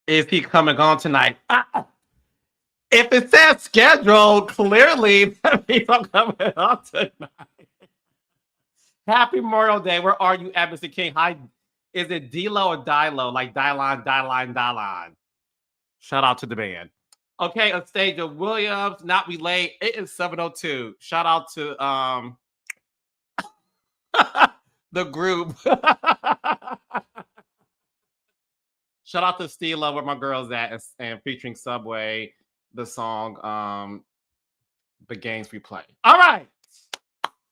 Is he coming on tonight? If it says scheduled, clearly that means I'm coming on tonight. Happy Memorial Day. Where are you at, Mr. King? Hi. Is it D-Lo or Dilo? Like Dylon. Shout out to the band. Okay, Anastasia Williams, not relate. It is 7:02. Shout out to the group. Shout out to Stila, where my girls at, and featuring Subway, the song The Games We Play. All right.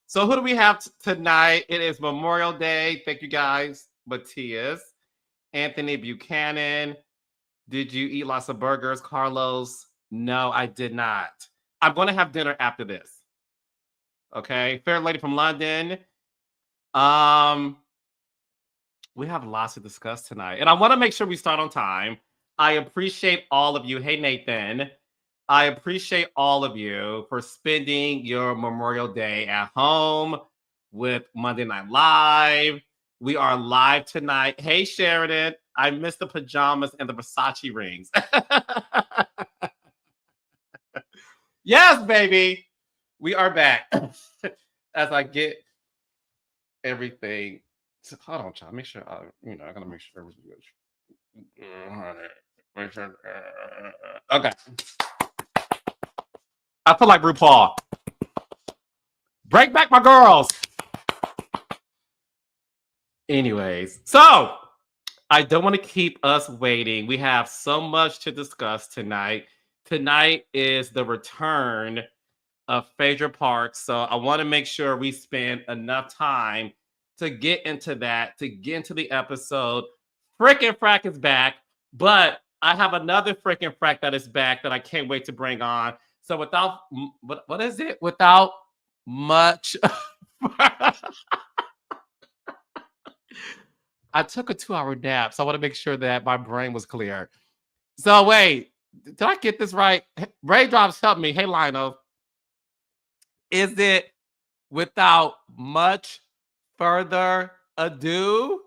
So who do we have tonight? It is Memorial Day. Thank you guys. Matthias, Anthony Buchanan. Did you eat lots of burgers, Carlos? No, I did not. I'm going to have dinner after this. Okay. Fair lady from London. We have lots to discuss tonight. And I want to make sure we start on time. I appreciate all of you. Hey, Nathan. I appreciate all of you for spending your Memorial Day at home with Monday Night Live. We are live tonight. Hey, Sheridan. I missed the pajamas and the Versace rings. Yes, baby. We are back. As I get everything. Hold on, child. Make sure I gotta make sure everything's good. Make sure. Okay. I feel like RuPaul. Break back my girls. Anyways, so I don't want to keep us waiting. We have so much to discuss tonight. Tonight is the return of Phaedra Parks. So I want to make sure we spend enough time to get into that, to get into the episode. Frickin' Frack is back, but I have another frickin' Frack that is back that I can't wait to bring on. So without, what is it? Without much. I took a 2-hour nap, so I want to make sure that my brain was clear. So wait, did I get this right? Raindrops, help me. Hey, Lionel. Is it without much further ado?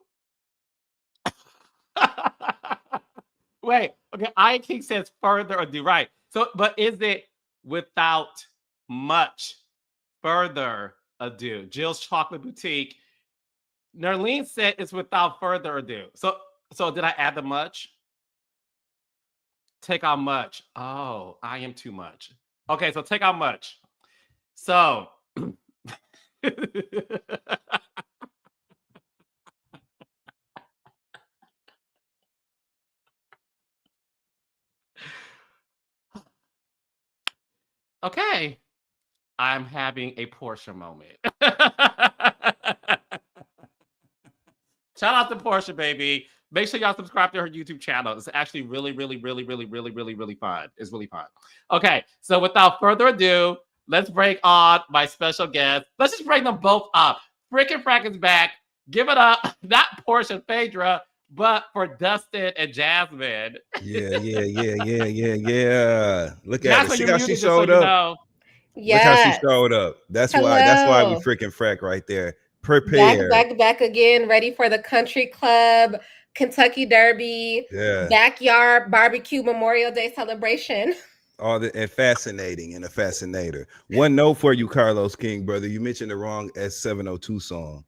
Wait, okay. Iron King says further ado, right? So, but is it without much further ado? Jill's Chocolate Boutique. Nerlene said it's without further ado. So did I add the much? Take out much. Oh, I am too much. Okay, so take out much. So okay, I'm having a Porsha moment. Shout out to Porsha, baby. Make sure y'all subscribe to her YouTube channel. It's actually really fun. It's really fun. Okay, so without further ado, let's bring on my special guest. Let's just bring them both up. Frickin' Frack is back. Give it up, not Porsha and Phaedra, but for Dustin and Jasmine. Yeah. Look at Jasmine, it. See you're how muted, she just so showed you up. know. Look how she showed up. That's why we freaking Frack right there. Prepare. Back again, ready for the country club, Kentucky Derby, backyard barbecue Memorial Day celebration. All the and fascinating and a fascinator. One note for you, Carlos King, brother. You mentioned the wrong S702 song.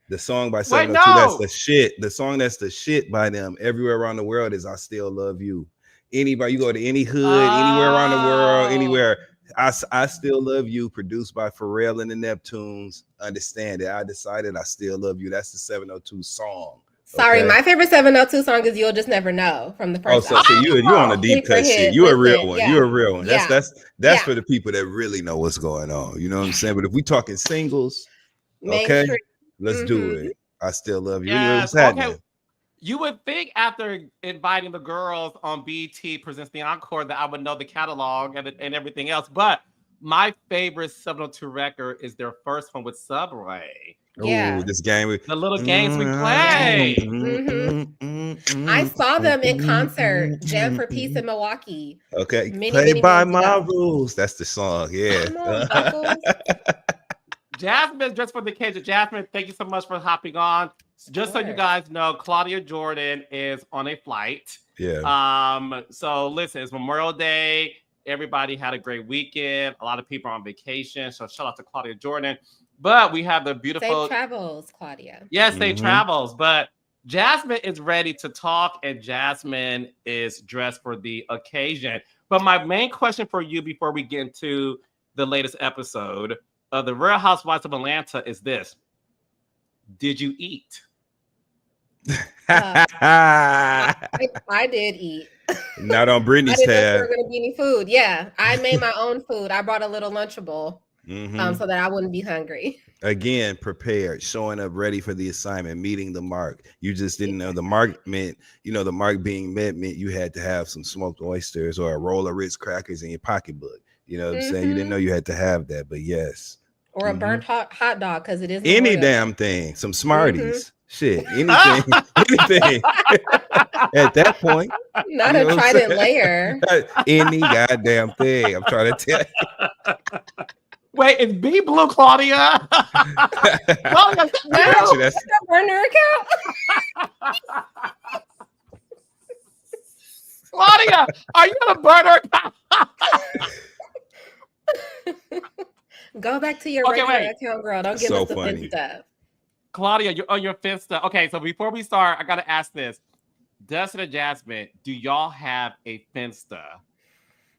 The song by 702, that's the shit. The song that's the shit by them everywhere around the world is I Still Love You. Anybody, you go to any hood, anywhere around the world, anywhere. I Still Love You, produced by Pharrell and the Neptunes. Understand it. I decided I Still Love You. That's the 702 song. Sorry, my favorite 702 song is You'll Just Never Know from the first album. So you on a deep cut shit. You a real one. You a real one. That's for the people that really know what's going on. You know what I'm saying? But if we talking singles, okay, let's do it. I Still Love You. Yes, What's happening? Okay. You would think after inviting the girls on BT Presents the Encore that I would know the catalog and everything else. But my favorite 702 record is their first one with Subway. Oh, this game. The little games we play. I saw them in concert, Jam for Peace in Milwaukee. Okay. Play by my rules. That's the song. Yeah. Come on, Jasmine, just for the occasion. Jasmine, thank you so much for hopping on. Just so you guys know, Claudia Jordan is on a flight. Yeah. So listen, it's Memorial Day. Everybody had a great weekend. A lot of people are on vacation. So shout out to Claudia Jordan. But we have the beautiful safe travels, Claudia. Yes, safe travels. But Jasmine is ready to talk, and Jasmine is dressed for the occasion. But my main question for you before we get into the latest episode of the Real Housewives of Atlanta is this. Did you eat? I did eat. Not on Brittany's tab. I didn't know there were going to be any food. Yeah, I made my own food. I brought a little Lunchable so that I wouldn't be hungry. Again, prepared, showing up ready for the assignment, meeting the mark. You just didn't know the mark meant, the mark being met meant you had to have some smoked oysters or a roll of Ritz crackers in your pocketbook. You know what I'm saying? You didn't know you had to have that, but yes. Or a burnt hot dog, because it is any damn thing. Some Smarties. Shit, anything, anything. At that point, not a Trident layer. Any goddamn thing. I'm trying to tell you. Wait, is B Blue Claudia? Claudia, no, that's a burner account. Claudia, are you on a burner account? Go back to your regular account, girl. Don't give us the fin stuff. Claudia, you're on your fifth stuff. Okay, so before we start, I gotta ask this. Dustin and Jasmine, do y'all have a Finsta?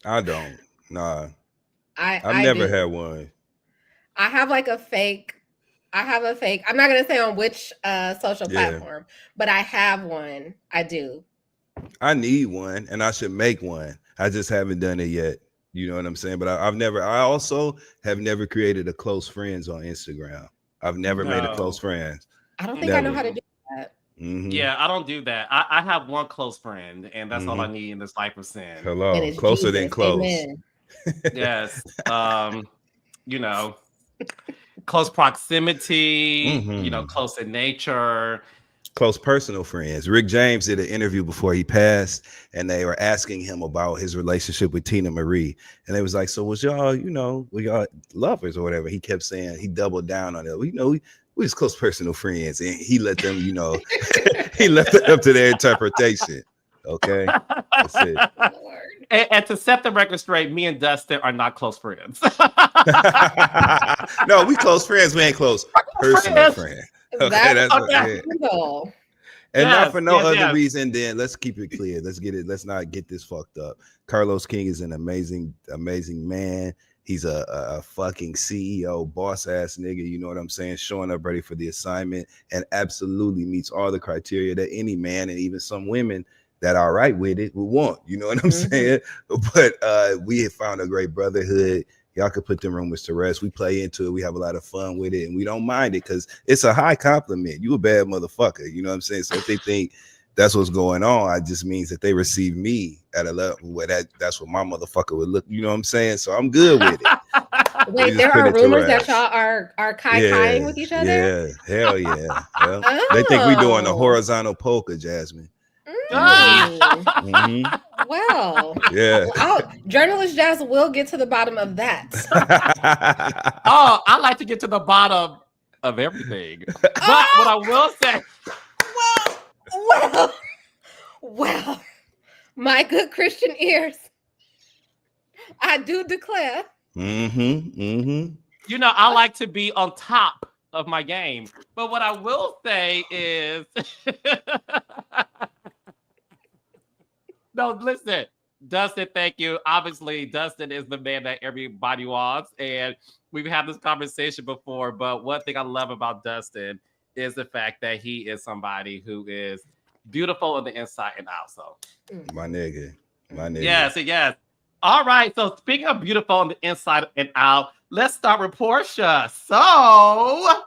I don't. Nah. I've never had one. I have like a fake. I have a fake. I'm not gonna say on which social platform, but I have one. I do. I need one, and I should make one. I just haven't done it yet. You know what I'm saying? But I also have never created a close friends on Instagram. I've never made a close friends. I don't think I know how to do that. Yeah, I don't do that. I have one close friend, and that's all I need in this life of sin. Hello, closer than close. Amen. Yes. Close proximity, close in nature. Close personal friends. Rick James did an interview before he passed, and they were asking him about his relationship with Tina Marie. And they was like, so was y'all, were y'all lovers or whatever? He kept saying, he doubled down on it. We was close personal friends. And he let them, he left it up to their interpretation. Okay. That's it. And to set the record straight, me and Dustin are not close friends. No, we close friends. We ain't close personal friends. Okay, that's okay. And not for no other reason. Then let's keep it clear. Let's get it. Let's not get this fucked up. Carlos King is an amazing man. He's a fucking CEO, boss ass nigga. You know what I'm saying? Showing up ready for the assignment and absolutely meets all the criteria that any man and even some women that are right with it would want. You know what I'm saying? But we have found a great brotherhood. Y'all could put them rumors to rest. We play into it. We have a lot of fun with it, and we don't mind it because it's a high compliment. You a bad motherfucker. You know what I'm saying? So if they think that's what's going on, it just means that they receive me at a level where that's what my motherfucker would look. You know what I'm saying? So I'm good with it. Wait, there are rumors that y'all are kai-kaiing with each other? Yeah, hell yeah. Well, they think we doing a horizontal polka, Jasmine. Well, yeah. Journalist Jazz will get to the bottom of that. I like to get to the bottom of everything. But what I will say, well, my good Christian ears, I do declare. I like to be on top of my game. But what I will say is, no, listen, Dustin, thank you. Obviously, Dustin is the man that everybody wants. And we've had this conversation before. But one thing I love about Dustin is the fact that he is somebody who is beautiful on the inside and out. So, my nigga. Yes. All right. So, speaking of beautiful on the inside and out, let's start with Porsha. So,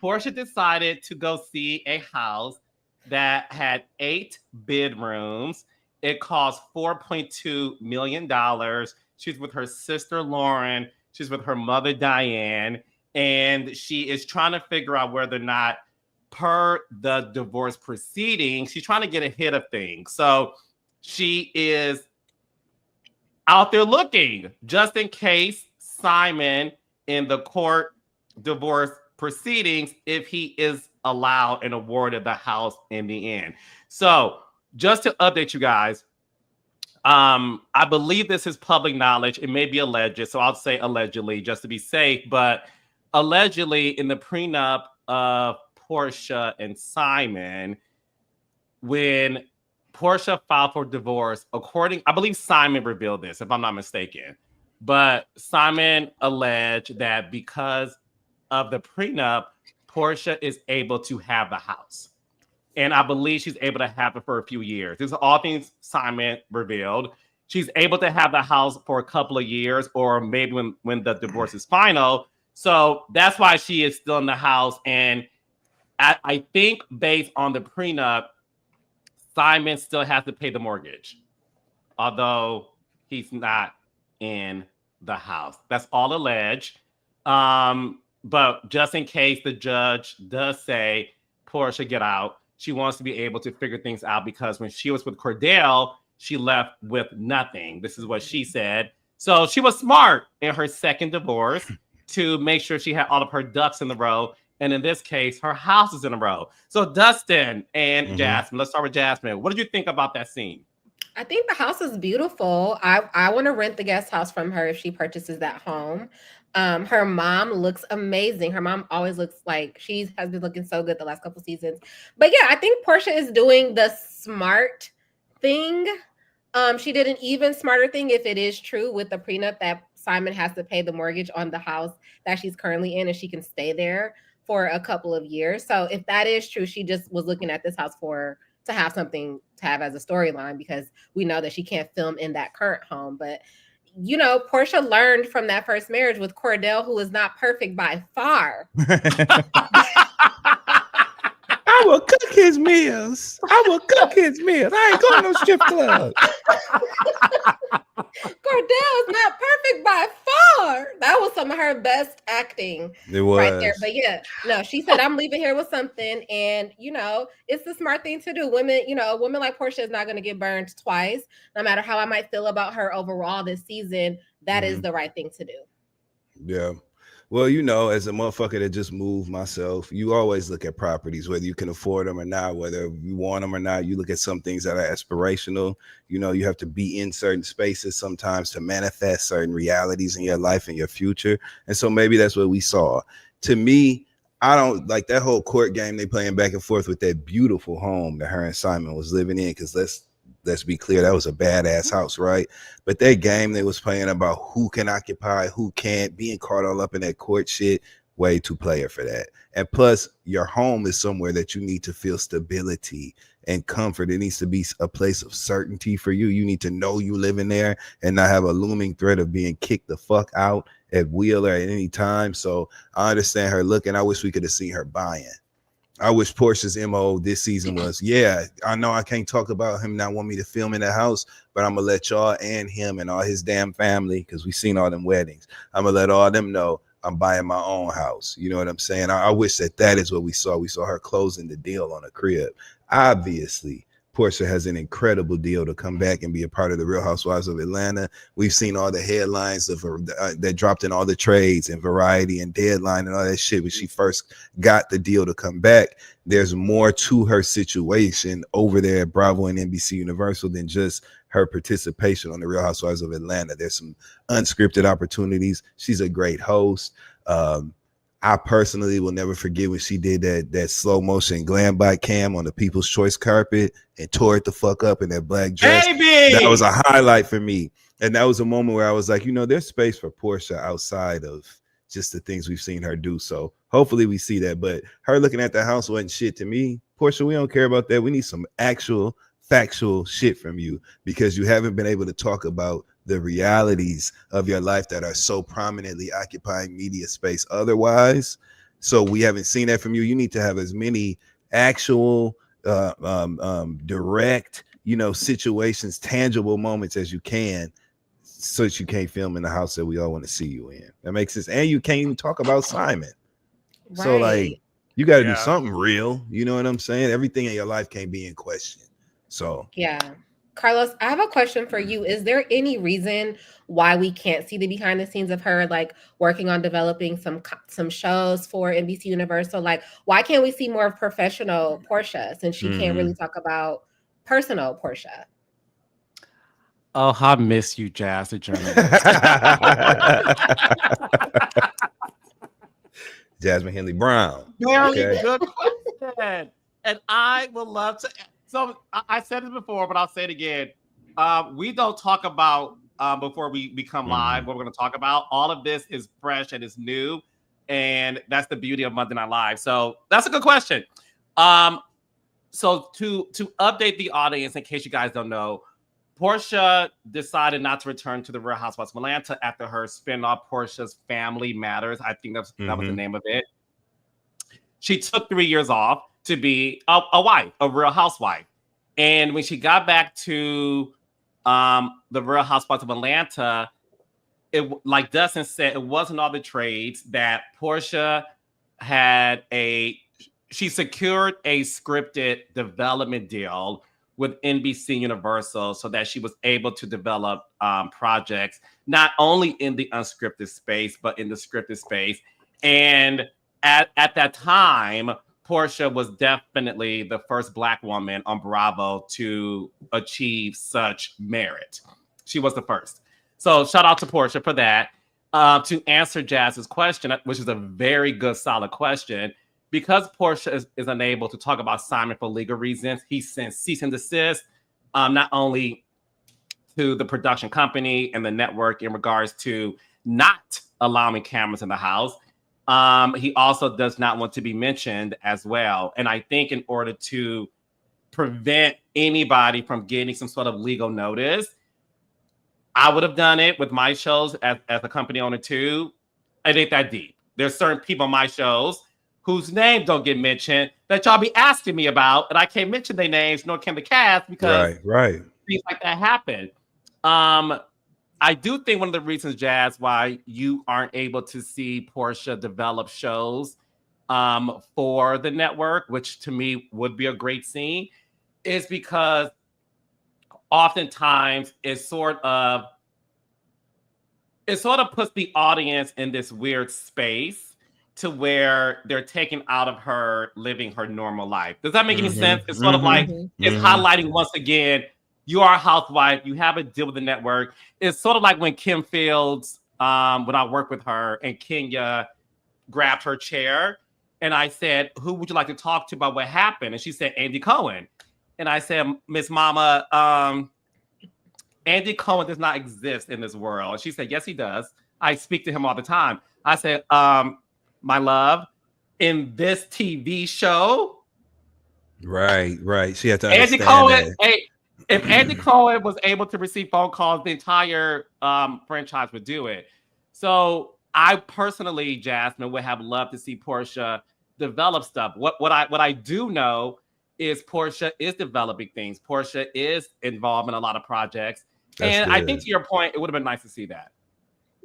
Porsha decided to go see a house that had 8 bedrooms. It cost $4.2 million. She's with her sister, Lauren. She's with her mother, Diane. And she is trying to figure out whether or not, per the divorce proceedings, she's trying to get ahead of things. So she is out there looking just in case Simon in the court divorce proceedings if he is allowed and awarded the house in the end. So just to update you guys, I believe this is public knowledge. It may be alleged, so I'll say allegedly just to be safe. But allegedly, in the prenup of Porsha and Simon, when Porsha filed for divorce, I believe Simon revealed this, if I'm not mistaken. But Simon alleged that because of the prenup, Porsha is able to have the house. And I believe she's able to have it for a few years. These are all things Simon revealed. She's able to have the house for a couple of years, or maybe when the divorce is final. So that's why she is still in the house. And I think based on the prenup, Simon still has to pay the mortgage, although he's not in the house. That's all alleged. But just in case the judge does say Porsha get out, she wants to be able to figure things out, because when she was with Cordell, she left with nothing. This is what she said. So she was smart in her second divorce to make sure she had all of her ducks in the row. And in this case, her house is in a row. So Dustin and Jasmine, let's start with Jasmine. What did you think about that scene? I think the house is beautiful. I want to rent the guest house from her if she purchases that home. Her mom looks amazing. Her mom always looks like she has been looking so good the last couple seasons. But yeah, I think Porsha is doing the smart thing. She did an even smarter thing, if it is true, with the prenup that Simon has to pay the mortgage on the house that she's currently in, and she can stay there for a couple of years. So if that is true, she just was looking at this house to have something to have as a storyline, because we know that she can't film in that current home. But you know, Porsha learned from that first marriage with Cordell, who is not perfect by far. I will cook his meals. I ain't going to no strip club. Cordell is not perfect by far. That was some of her best acting. It was right there. But yeah, no, she said, I'm leaving here with something. And, you know, it's the smart thing to do. Women, you know, a woman like Porsha is not going to get burned twice. No matter how I might feel about her overall this season, that is the right thing to do. Yeah. Well, you know, as a motherfucker that just moved myself, you always look at properties, whether you can afford them or not, whether you want them or not. You look at some things that are aspirational. You know, you have to be in certain spaces sometimes to manifest certain realities in your life and your future. And so maybe that's what we saw. To me, I don't like that whole court game they playing back and forth with that beautiful home that her and Simon was living in, because let's be clear, that was a badass house, right? But that game they was playing about who can occupy, who can't, being caught all up in that court shit, way too player for that. And plus, your home is somewhere that you need to feel stability and comfort. It needs to be a place of certainty for you. You need to know you live in there and not have a looming threat of being kicked the fuck out at will or at any time. So I understand her looking. I wish we could have seen her buying. I wish Porsha's MO this season was, yeah, I know I can't talk about him not want me to film in the house, but I'm going to let y'all and him and all his damn family, because we've seen all them weddings, I'm going to let all them know I'm buying my own house. You know what I'm saying? I wish that is what we saw. We saw her closing the deal on a crib. Obviously, Porsha has an incredible deal to come back and be a part of the Real Housewives of Atlanta. We've seen all the headlines of her that dropped in all the trades and Variety and Deadline and all that shit when she first got the deal to come back. There's more to her situation over there at Bravo and NBC Universal than just her participation on the Real Housewives of Atlanta. There's some unscripted opportunities. She's a great host. I personally will never forget when she did that slow motion glam bike cam on the People's Choice carpet and tore it the fuck up in that black dress. Baby! That was a highlight for me. And that was a moment where I was like, you know, there's space for Porsha outside of just the things we've seen her do. So hopefully we see that. But her looking at the house wasn't shit to me. Porsha, we don't care about that. We need some actual factual shit from you, because you haven't been able to talk about the realities of your life that are so prominently occupying media space otherwise. So we haven't seen that from you. You need to have as many actual direct, you know, situations, tangible moments as you can, so that you can't film in the house that we all want to see you in. That makes sense. And you can't even talk about Simon. Right. So like, you got to do something real. You know what I'm saying? Everything in your life can't be in question. So yeah. Carlos, I have a question for you. Is there any reason why we can't see the behind the scenes of her like working on developing some shows for NBC Universal? Like, why can't we see more of professional Porsha since she can't really talk about personal Porsha? Oh, I miss you, Jazz, the journalist. Jasmine Henley Brown. Very good question. And I would love to. So I said it before, but I'll say it again. We don't talk about before we become live what we're going to talk about. All of this is fresh and is new. And that's the beauty of Monday Night Live. So that's a good question. So to update the audience, in case you guys don't know, Porsha decided not to return to the Real Housewives of Atlanta after her spinoff, Porsha's Family Matters. I think that was the name of it. She took 3 years off to be a wife, a Real Housewife. And when she got back to the Real Housewives of Atlanta, it, like Dustin said, it wasn't all the trades that Porsha she secured a scripted development deal with NBC Universal so that she was able to develop projects, not only in the unscripted space, but in the scripted space. And at that time, Porsha was definitely the first Black woman on Bravo to achieve such merit. She was the first. So shout out to Porsha for that. To answer Jazz's question, which is a very good, solid question, because Porsha is unable to talk about Simon for legal reasons, he sent cease and desist, not only to the production company and the network in regards to not allowing cameras in the house. He also does not want to be mentioned as well. And I think in order to prevent anybody from getting some sort of legal notice, I would have done it with my shows as a company owner too. It ain't that deep. There's certain people on my shows whose names don't get mentioned that y'all be asking me about, and I can't mention their names, nor can the cast, because things like that happen. I do think one of the reasons, Jazz, why you aren't able to see Porsha develop shows for the network, which to me would be a great scene, is because oftentimes it sort of puts the audience in this weird space to where they're taken out of her living her normal life. Does that make any sense? It's sort of like it's highlighting once again, you are a housewife, you have a deal with the network. It's sort of like when Kim Fields, when I worked with her, and Kenya grabbed her chair, and I said, who would you like to talk to about what happened? And she said, Andy Cohen. And I said, Miss Mama, Andy Cohen does not exist in this world. And she said, yes, he does. I speak to him all the time. I said, my love, in this TV show. Right. She had to understand Andy Cohen, that. hey, if Andy Cohen was able to receive phone calls, the entire franchise would do it. So I personally, Jasmine, would have loved to see Porsha develop stuff. What I do know is Porsha is developing things. Porsha is involved in a lot of projects. That's good. I think to your point, it would have been nice to see that.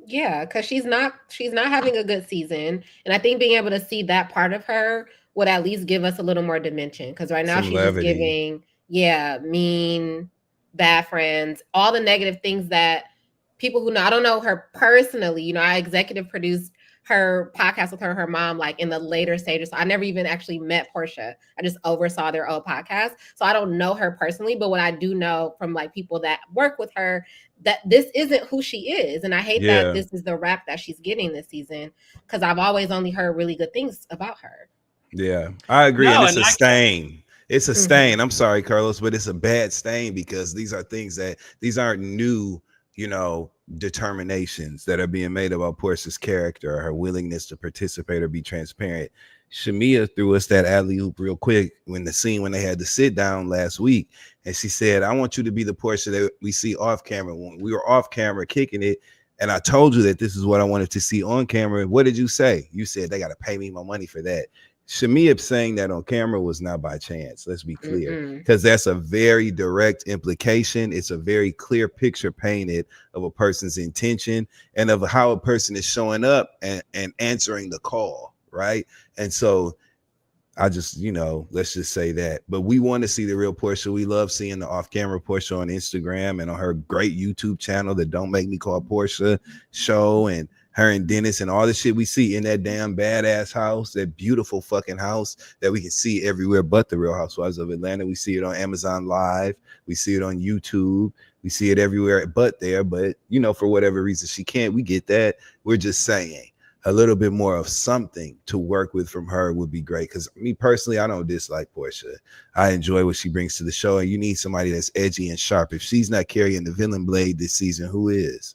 Yeah, because she's not having a good season. And I think being able to see that part of her would at least give us a little more dimension. Because right now she's just giving, mean, bad friends, all the negative things that people who know, I don't know her personally, I executive produced her podcast with her mom, like in the later stages. So I never even actually met Porsha. I just oversaw their old podcast. So I don't know her personally, but what I do know from like people that work with her, that this isn't who she is. And I hate that this is the rap that she's getting this season, because I've always only heard really good things about her. Yeah, I agree. And it's a stain. It's a stain. I'm sorry, Carlos, but it's a bad stain because these aren't new, determinations that are being made about Porsha's character, her willingness to participate or be transparent. Shamea threw us that alley-oop real quick when they had to sit down last week, and she said, I want you to be the Porsha that we see off camera. When we were off camera kicking it, and I told you that this is what I wanted to see on camera. What did you say? You said they got to pay me my money for that. Shamea saying that on camera was not by chance. Let's be clear, because that's a very direct implication. It's a very clear picture painted of a person's intention and of how a person is showing up and answering the call, right? And so I just, let's just say that. But we want to see the real Porsha. We love seeing the off-camera Porsha on Instagram and on her great YouTube channel, the Don't Make Me Call Porsha show, and her and Dennis and all the shit we see in that damn badass house, that beautiful fucking house that we can see everywhere but the Real Housewives of Atlanta. We see it on Amazon Live. We see it on YouTube. We see it everywhere but there. But, for whatever reason she can't, we get that. We're just saying a little bit more of something to work with from her would be great. Because me personally, I don't dislike Porsha. I enjoy what she brings to the show. And you need somebody that's edgy and sharp. If she's not carrying the villain blade this season, who is?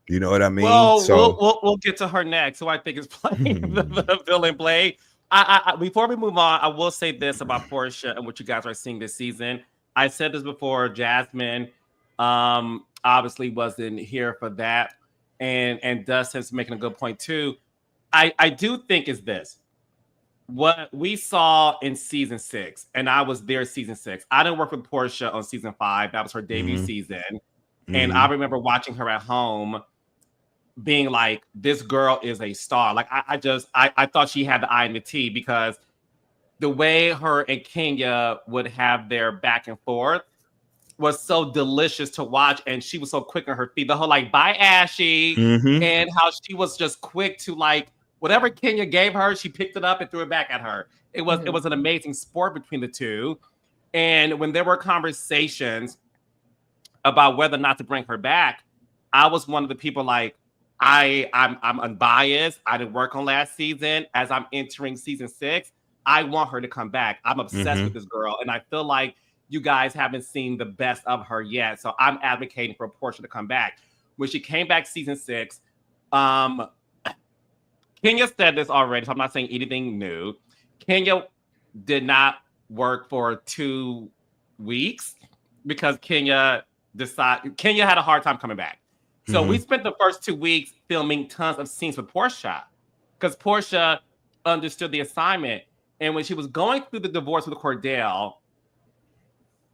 You know what I mean? Well, so we'll get to her next, who I think is playing the villain blade. I before we move on, I will say this about Porsha and what you guys are seeing this season. I said this before. Jasmine obviously wasn't here for that, and Dustin's making a good point too. I do think is this. What we saw in season 6, and I was there season 6. I didn't work with Porsha on season 5. That was her debut season. And I remember watching her at home being like, this girl is a star. Like, I thought she had the eye in the T, because the way her and Kenya would have their back and forth was so delicious to watch. And she was so quick on her feet. The whole like, bye, Ashy. And how she was just quick to like, whatever Kenya gave her, she picked it up and threw it back at her. It was an amazing sport between the two. And when there were conversations about whether or not to bring her back, I was one of the people like, I'm unbiased. I didn't work on last season. As I'm entering season 6, I want her to come back. I'm obsessed with this girl, and I feel like you guys haven't seen the best of her yet. So I'm advocating for Porsha to come back. When she came back season 6, Kenya said this already, so I'm not saying anything new. Kenya did not work for 2 weeks because Kenya had a hard time coming back. So we spent the first 2 weeks filming tons of scenes with Porsha, because Porsha understood the assignment. And when she was going through the divorce with Cordell,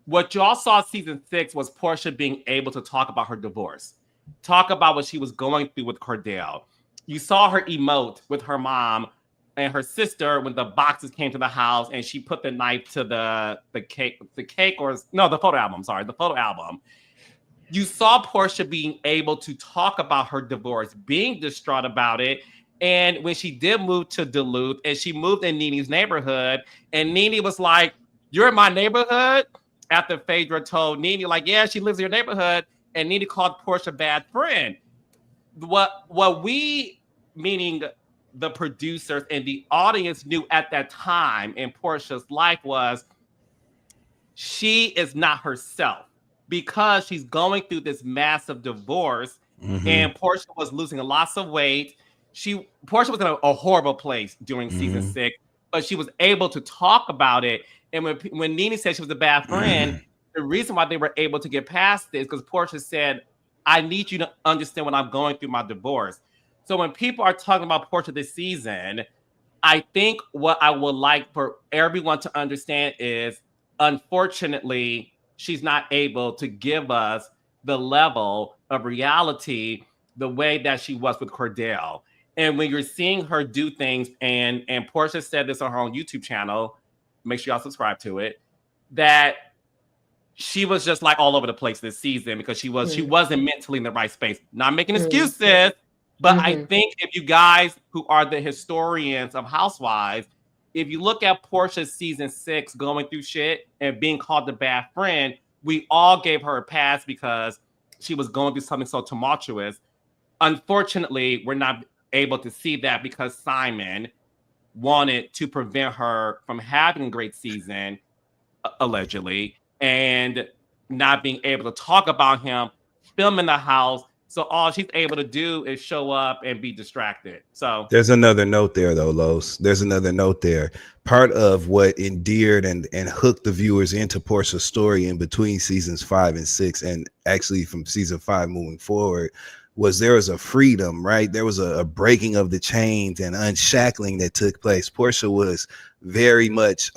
what y'all saw season 6 was Porsha being able to talk about her divorce, talk about what she was going through with Cordell. You saw her emote with her mom and her sister when the boxes came to the house, and she put the knife to the photo album. You saw Porsha being able to talk about her divorce, being distraught about it. And when she did move to Duluth, and she moved in Nene's neighborhood, and Nene was like, "You're in my neighborhood?" After Phaedra told Nene, like, "Yeah, she lives in your neighborhood." And Nene called Porsha a bad friend. What we, meaning the producers and the audience, knew at that time in Porsha's life was she is not herself, because she's going through this massive divorce, and Porsha was losing lots of weight. Porsha was in a horrible place during season 6, but she was able to talk about it. And when Nene said she was a bad friend, the reason why they were able to get past this, because Porsha said, "I need you to understand what I'm going through my divorce." So when people are talking about Porsha this season, I think what I would like for everyone to understand is, unfortunately, she's not able to give us the level of reality the way that she was with Cordell. And when you're seeing her do things, and Porsha said this on her own YouTube channel, make sure y'all subscribe to it, that she was just like all over the place this season, because she wasn't mentally in the right space. Not making excuses, but I think if you guys who are the historians of Housewives, if you look at Porsha's season 6 going through shit and being called the bad friend, we all gave her a pass because she was going through something so tumultuous. Unfortunately, we're not able to see that because Simon wanted to prevent her from having a great season, allegedly, and not being able to talk about him, film in the house. So all she's able to do is show up and be distracted. So there's another note there, though, Los. There's another note there. Part of what endeared and hooked the viewers into Porsha's story in between seasons 5 and 6, and actually from season 5 moving forward, was there was a freedom, right? There was a breaking of the chains and unshackling that took place. Porsha was very much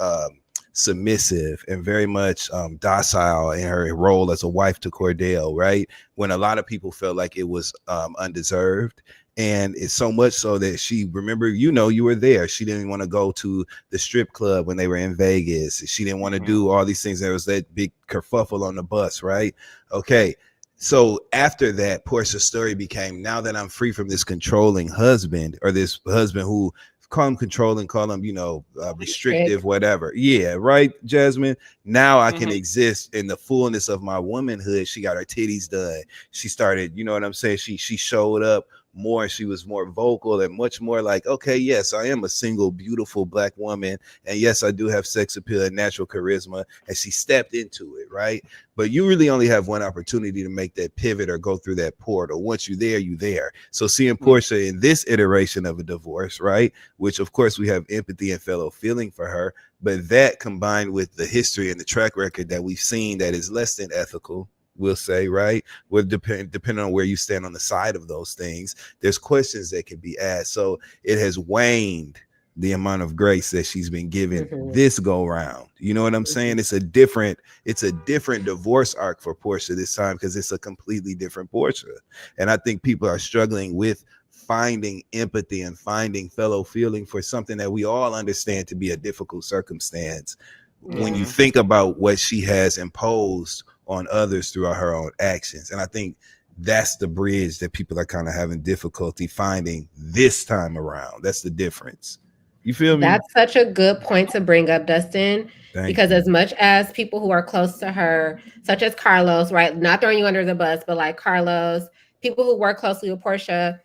submissive and very much docile in her role as a wife to Cordell, right? When a lot of people felt like it was undeserved. And it's so much so that she, remember, you were there. She didn't want to go to the strip club when they were in Vegas. She didn't want to do all these things. There was that big kerfuffle on the bus, right? Okay. So after that, Porsha's story became, now that I'm free from this controlling husband, or this husband who, call him controlling, call him, restrictive, whatever. Yeah, right, Jasmine. Now I can exist in the fullness of my womanhood. She got her titties done. She started, you know what I'm saying? She showed up more. She was more vocal and much more like, okay, yes, I am a single, beautiful Black woman. And yes, I do have sex appeal and natural charisma. And she stepped into it, right? But you really only have one opportunity to make that pivot or go through that portal. Once you're there, you're there. So seeing Porsha in this iteration of a divorce, right? Which of course we have empathy and fellow feeling for her, but that combined with the history and the track record that we've seen that is less than ethical, we'll say, right? Well, depending on where you stand on the side of those things, there's questions that can be asked. So it has waned the amount of grace that she's been given this go round. You know what I'm saying? It's a different divorce arc for Porsha this time, because it's a completely different Porsha. And I think people are struggling with finding empathy and finding fellow feeling for something that we all understand to be a difficult circumstance. When you think about what she has imposed on others through her own actions. And I think that's the bridge that people are kind of having difficulty finding this time around. That's the difference. You feel me? That's such a good point to bring up, Dustin. Because you. as much as people who are close to her, such as Carlos, right? Not throwing you under the bus, but like Carlos, people who work closely with Porsha,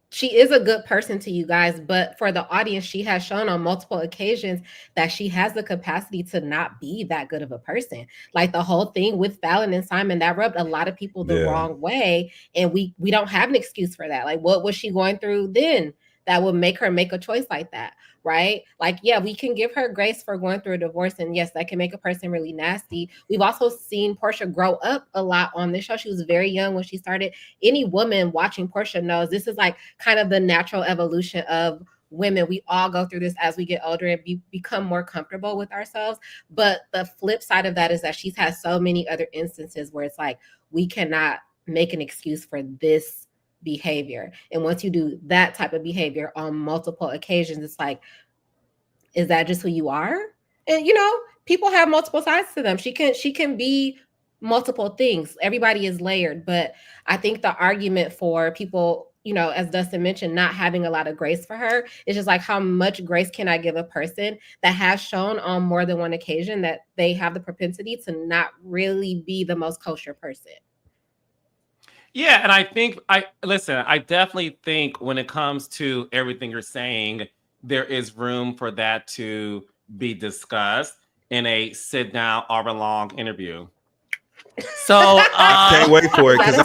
she is a good person to you guys, but for the audience, she has shown on multiple occasions that she has the capacity to not be that good of a person. Like the whole thing with Fallon and Simon, that rubbed a lot of people the wrong way, and we don't have an excuse for that. Like, what was she going through then that would make her make a choice like that? Right? Like, yeah, we can give her grace for going through a divorce, and yes, that can make a person really nasty. We've also seen Porsha grow up a lot on this show. She was very young when she started. Any woman watching Porsha knows this is like kind of the natural evolution of women. We all go through this as we get older and become more comfortable with ourselves. But the flip side of that is that she's had so many other instances where it's like, we cannot make an excuse for this behavior. And once you do that type of behavior on multiple occasions, it's like, is that just who you are? And people have multiple sides to them. She can be multiple things. Everybody is layered, but I think the argument for people, as Dustin mentioned, not having a lot of grace for her is just like, how much grace can I give a person that has shown on more than one occasion that they have the propensity to not really be the most kosher person? Yeah, and I definitely think when it comes to everything you're saying, there is room for that to be discussed in a sit down hour-long interview. So I can't wait for it, because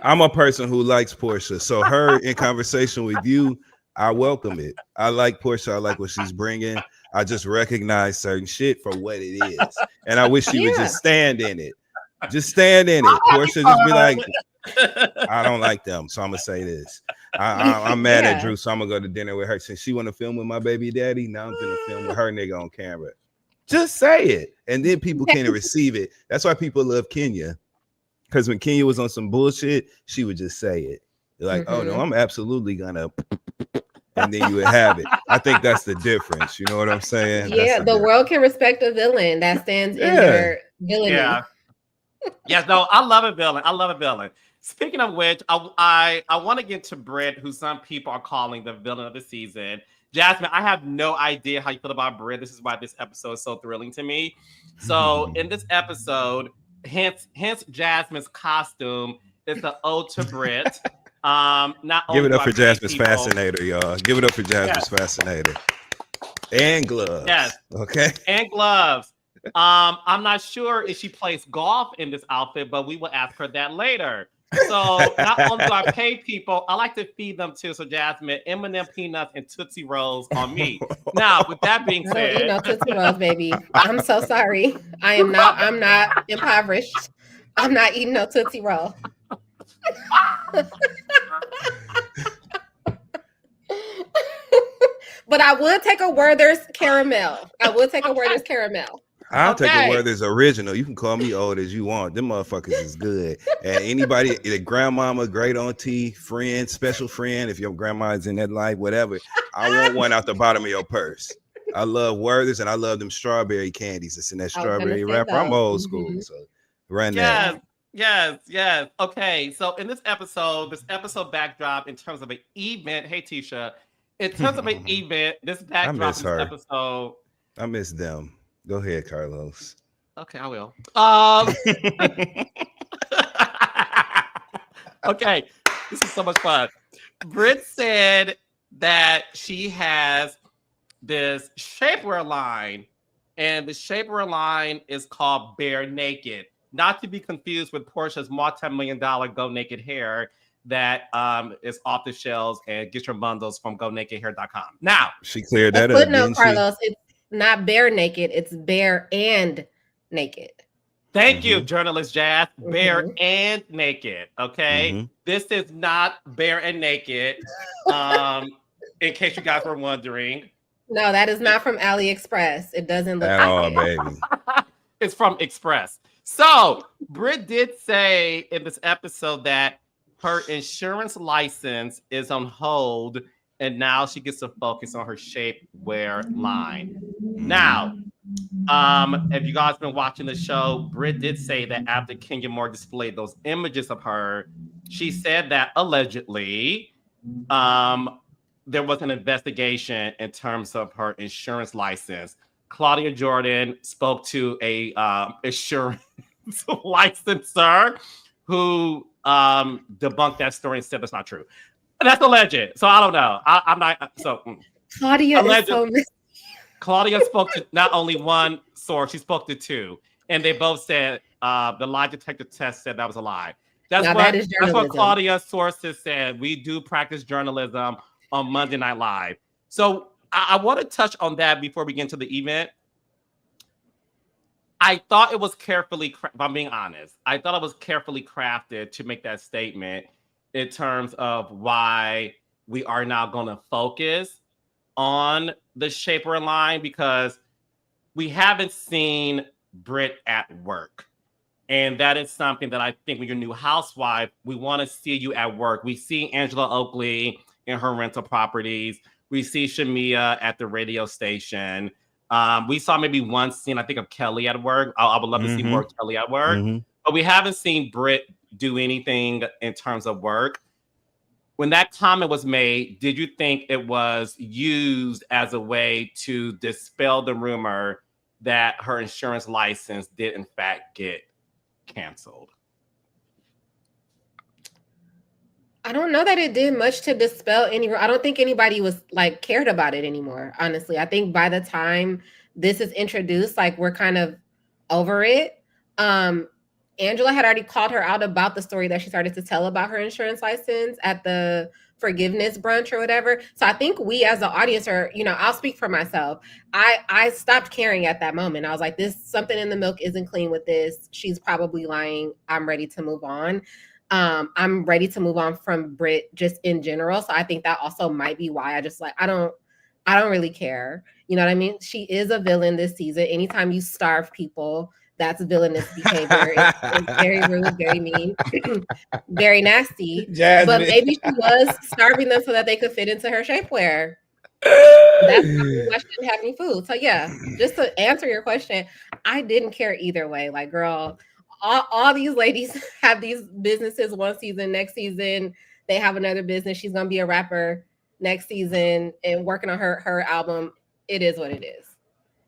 I'm a person who likes Porsha. So her in conversation with you, I welcome it. I like Porsha. I like what she's bringing. I just recognize certain shit for what it is, and I wish she would just stand in it. Just stand in it. Porsha just be like, I don't like them, so I'm gonna say this. I'm mad at Drew, so I'm gonna go to dinner with her. Since she want to film with my baby daddy, now I'm gonna film with her nigga on camera. Just say it, and then people can't receive it. That's why people love Kenya, because when Kenya was on some bullshit, she would just say it. They're like, oh no, I'm absolutely gonna, and then you would have it. I think that's the difference. You know what I'm saying? Yeah, the world can respect a villain that stands in their villainy. Yeah. Yes, no, I love a villain. Speaking of which, I want to get to Britt, who some people are calling the villain of the season. Jasmine, I have no idea how you feel about Britt. This is why this episode is so thrilling to me. So in this episode, hence Jasmine's costume is the ode to Britt. Not give it up for Jasmine's Fascinator, y'all. Give it up for Jasmine's Fascinator. And gloves. Yes. Okay. And gloves. I'm not sure if she plays golf in this outfit, but we will ask her that later. So not only do I pay people, I like to feed them too. So Jasmine, M&M peanuts and Tootsie Rolls on me. Now, with that being said, I don't eat no Tootsie Rolls, baby. I'm so sorry. I'm not impoverished. I'm not eating no Tootsie Roll. But I would take a Werther's caramel. I'll take a Werther's original. You can call me old as you want. Them motherfuckers is good. And anybody, the grandmama, great auntie, friend, special friend, if your grandma is in that life, whatever, I want one out the bottom of your purse. I love Werther's and I love them strawberry candies. It's in that strawberry wrapper. I'm old school, so run that. Yes. Okay, so in this episode backdrop in terms of an event, hey Tisha, in terms of an event, this backdrop in this episode. I miss them. Go ahead, Carlos. Okay, I will. Okay, this is so much fun. Brit said that she has this shapewear line, and the shapewear line is called Bare Naked. Not to be confused with Porsha's multi-million-dollar Go Naked Hair that is off the shelves and get your bundles from gonakedhair.com. Now, she cleared that up. No, Carlos, it's not bare naked, it's bare and naked. Thank you, journalist Jazz. Bare and naked. Okay. This is not bare and naked. In case you guys were wondering. No, that is not from AliExpress. It doesn't look at all, baby. It's from Express. So Britt did say in this episode that her insurance license is on hold and now she gets to focus on her shapewear line. Now, if you guys been watching the show, Britt did say that after Kenya Moore displayed those images of her, she said that allegedly there was an investigation in terms of her insurance license. Claudia Jordan spoke to a insurance licensor who debunked that story and said that's not true. That's alleged. So I don't know. I'm not. So Claudia is so Claudia spoke to not only one source, she spoke to two. And they both said the lie detector test said that was a lie. That's what Claudia's sources said. We do practice journalism on Monday Night Live. So I want to touch on that before we get into the event. I thought it was carefully, if I'm being honest, I thought it was carefully crafted to make that statement in terms of why we are now going to focus on the shapewear line, because we haven't seen Britt at work. And that is something that I think when you're a new housewife, we want to see you at work. We see Angela Oakley in her rental properties. We see Shamea at the radio station. We saw maybe one scene, I think, of Kelly at work. I would love to see more Kelly at work. But we haven't seen Britt do anything in terms of work. When that comment was made, did you think it was used as a way to dispel the rumor that her insurance license did, in fact, get canceled? I don't know that it did much to dispel any. I don't think anybody was like cared about it anymore. Honestly, I think by the time this is introduced, like we're kind of over it. Angela had already called her out about the story that she started to tell about her insurance license at the forgiveness brunch or whatever. So I think we as the audience are, I'll speak for myself. I stopped caring at that moment. I was like, something in the milk isn't clean with this. She's probably lying. I'm ready to move on. I'm ready to move on from Britt just in general. So I think that also might be why I just I don't really care. You know what I mean? She is a villain this season. Anytime you starve people, that's villainous behavior. It's very rude, very mean, very nasty. Jasmine. But maybe she was starving them so that they could fit into her shapewear. That's why she didn't have any food. So yeah, just to answer your question, I didn't care either way. Like, girl, all these ladies have these businesses one season, next season they have another business. She's gonna be a rapper next season and working on her album. It is what it is.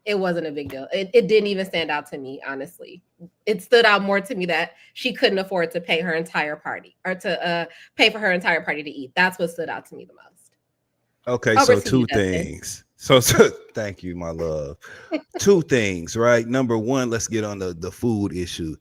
It wasn't a big deal. It didn't even stand out to me, honestly. It stood out more to me that she couldn't afford to pay her entire party or to pay for her entire party to eat. That's what stood out to me the most. Okay, so two things. So thank you, my love. Two things, right? Number one, let's get on the food issue.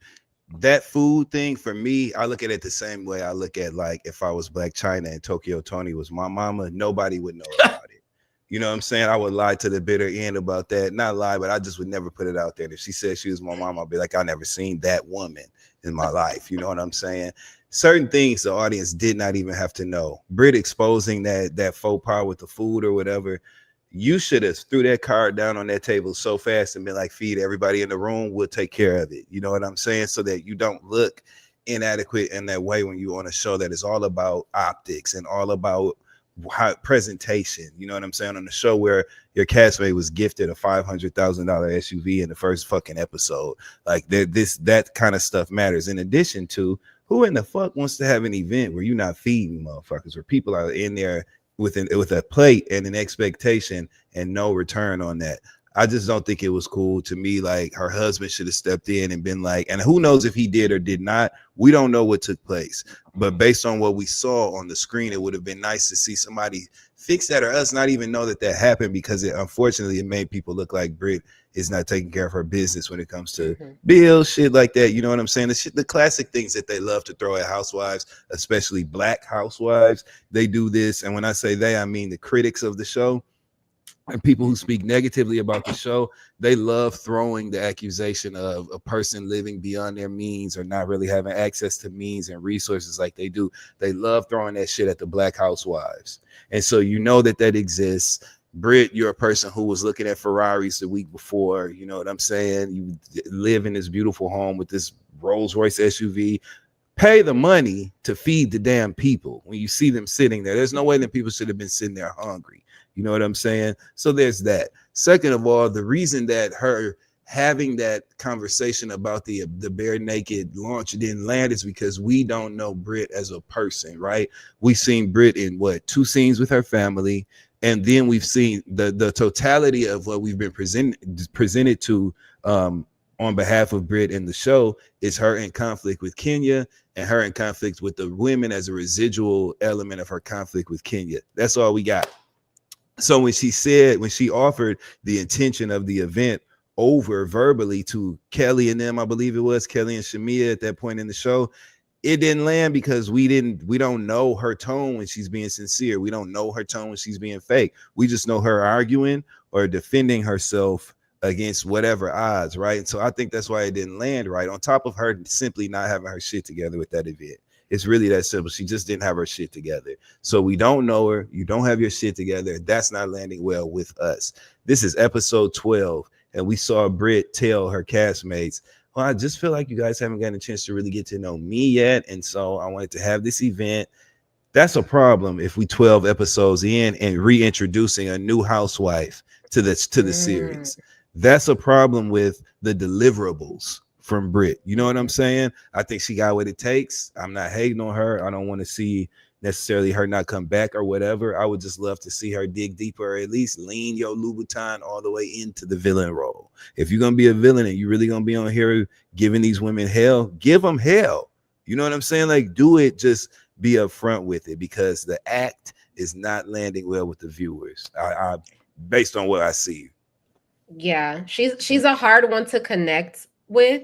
That food thing, for me, I look at it the same way I look at, like, if I was Black China and Tokyo Tony was my mama, nobody would know about it. You know what I'm saying? I would lie to the bitter end about that. Not lie, but I just would never put it out there. If she said she was my mom, I'd be like, I never seen that woman in my life. You know what I'm saying? Certain things the audience did not even have to know. Brit exposing that faux pas with the food or whatever. You should have threw that card down on that table so fast and been like, feed everybody in the room, we'll take care of it. You know what I'm saying? So that you don't look inadequate in that way when you on a show that is all about optics and all about how presentation. You know what I'm saying? On the show where your castmate was gifted a $500,000 SUV in the first fucking episode, like that kind of stuff matters. In addition to, who in the fuck wants to have an event where you're not feeding motherfuckers, where people are in there with a plate and an expectation and no return on that? I just don't think it was cool. To me, like, her husband should have stepped in and been like, and who knows if he did or did not. We don't know what took place, but based on what we saw on the screen, it would have been nice to see somebody fix that, or us not even know that happened, because unfortunately it made people look like Brit is not taking care of her business when it comes to bills, shit like that. You know what I'm saying? The classic things that they love to throw at housewives, especially black housewives. They do this, and when I say they, I mean the critics of the show and people who speak negatively about the show. They love throwing the accusation of a person living beyond their means or not really having access to means and resources like they do. They love throwing that shit at the black housewives. And so you know that exists. Britt, you're a person who was looking at Ferraris the week before. You know what I'm saying? You live in this beautiful home with this Rolls Royce SUV. Pay the money to feed the damn people. When you see them sitting there, there's no way that people should have been sitting there hungry. You know what I'm saying? So there's that. Second of all, the reason that her having that conversation about the bare naked launch didn't land is because we don't know Britt as a person, right? We've seen Britt in 2 scenes with her family, and then we've seen the totality of what we've been presented to on behalf of Britt in the show is her in conflict with Kenya and her in conflict with the women as a residual element of her conflict with Kenya. That's all we got. So when she offered the intention of the event over verbally to Kelly and them, I believe it was Kelly and Shamea at that point in the show, it didn't land because we don't know her tone when she's being sincere. We don't know her tone when she's being fake. We just know her arguing or defending herself against whatever odds, right? And so I think that's why it didn't land right, on top of her simply not having her shit together with that event. It's really that simple. She just didn't have her shit together. So we don't know her. You don't have your shit together. That's not landing well with us. This is episode 12, and we saw Britt tell her castmates, well, I just feel like you guys haven't gotten a chance to really get to know me yet, and so I wanted to have this event. That's a problem if we 12 episodes in and reintroducing a new housewife to the series. That's a problem with the deliverables from Britt. You know what I'm saying? I think she got what it takes. I'm not hating on her. I don't want to see necessarily her not come back or whatever. I would just love to see her dig deeper, or at least lean your Louboutin all the way into the villain role. If you're going to be a villain and you're really going to be on here giving these women hell, give them hell. You know what I'm saying? Like, do it. Just be upfront with it, because the act is not landing well with the viewers. I based on what I see. Yeah, she's a hard one to connect with.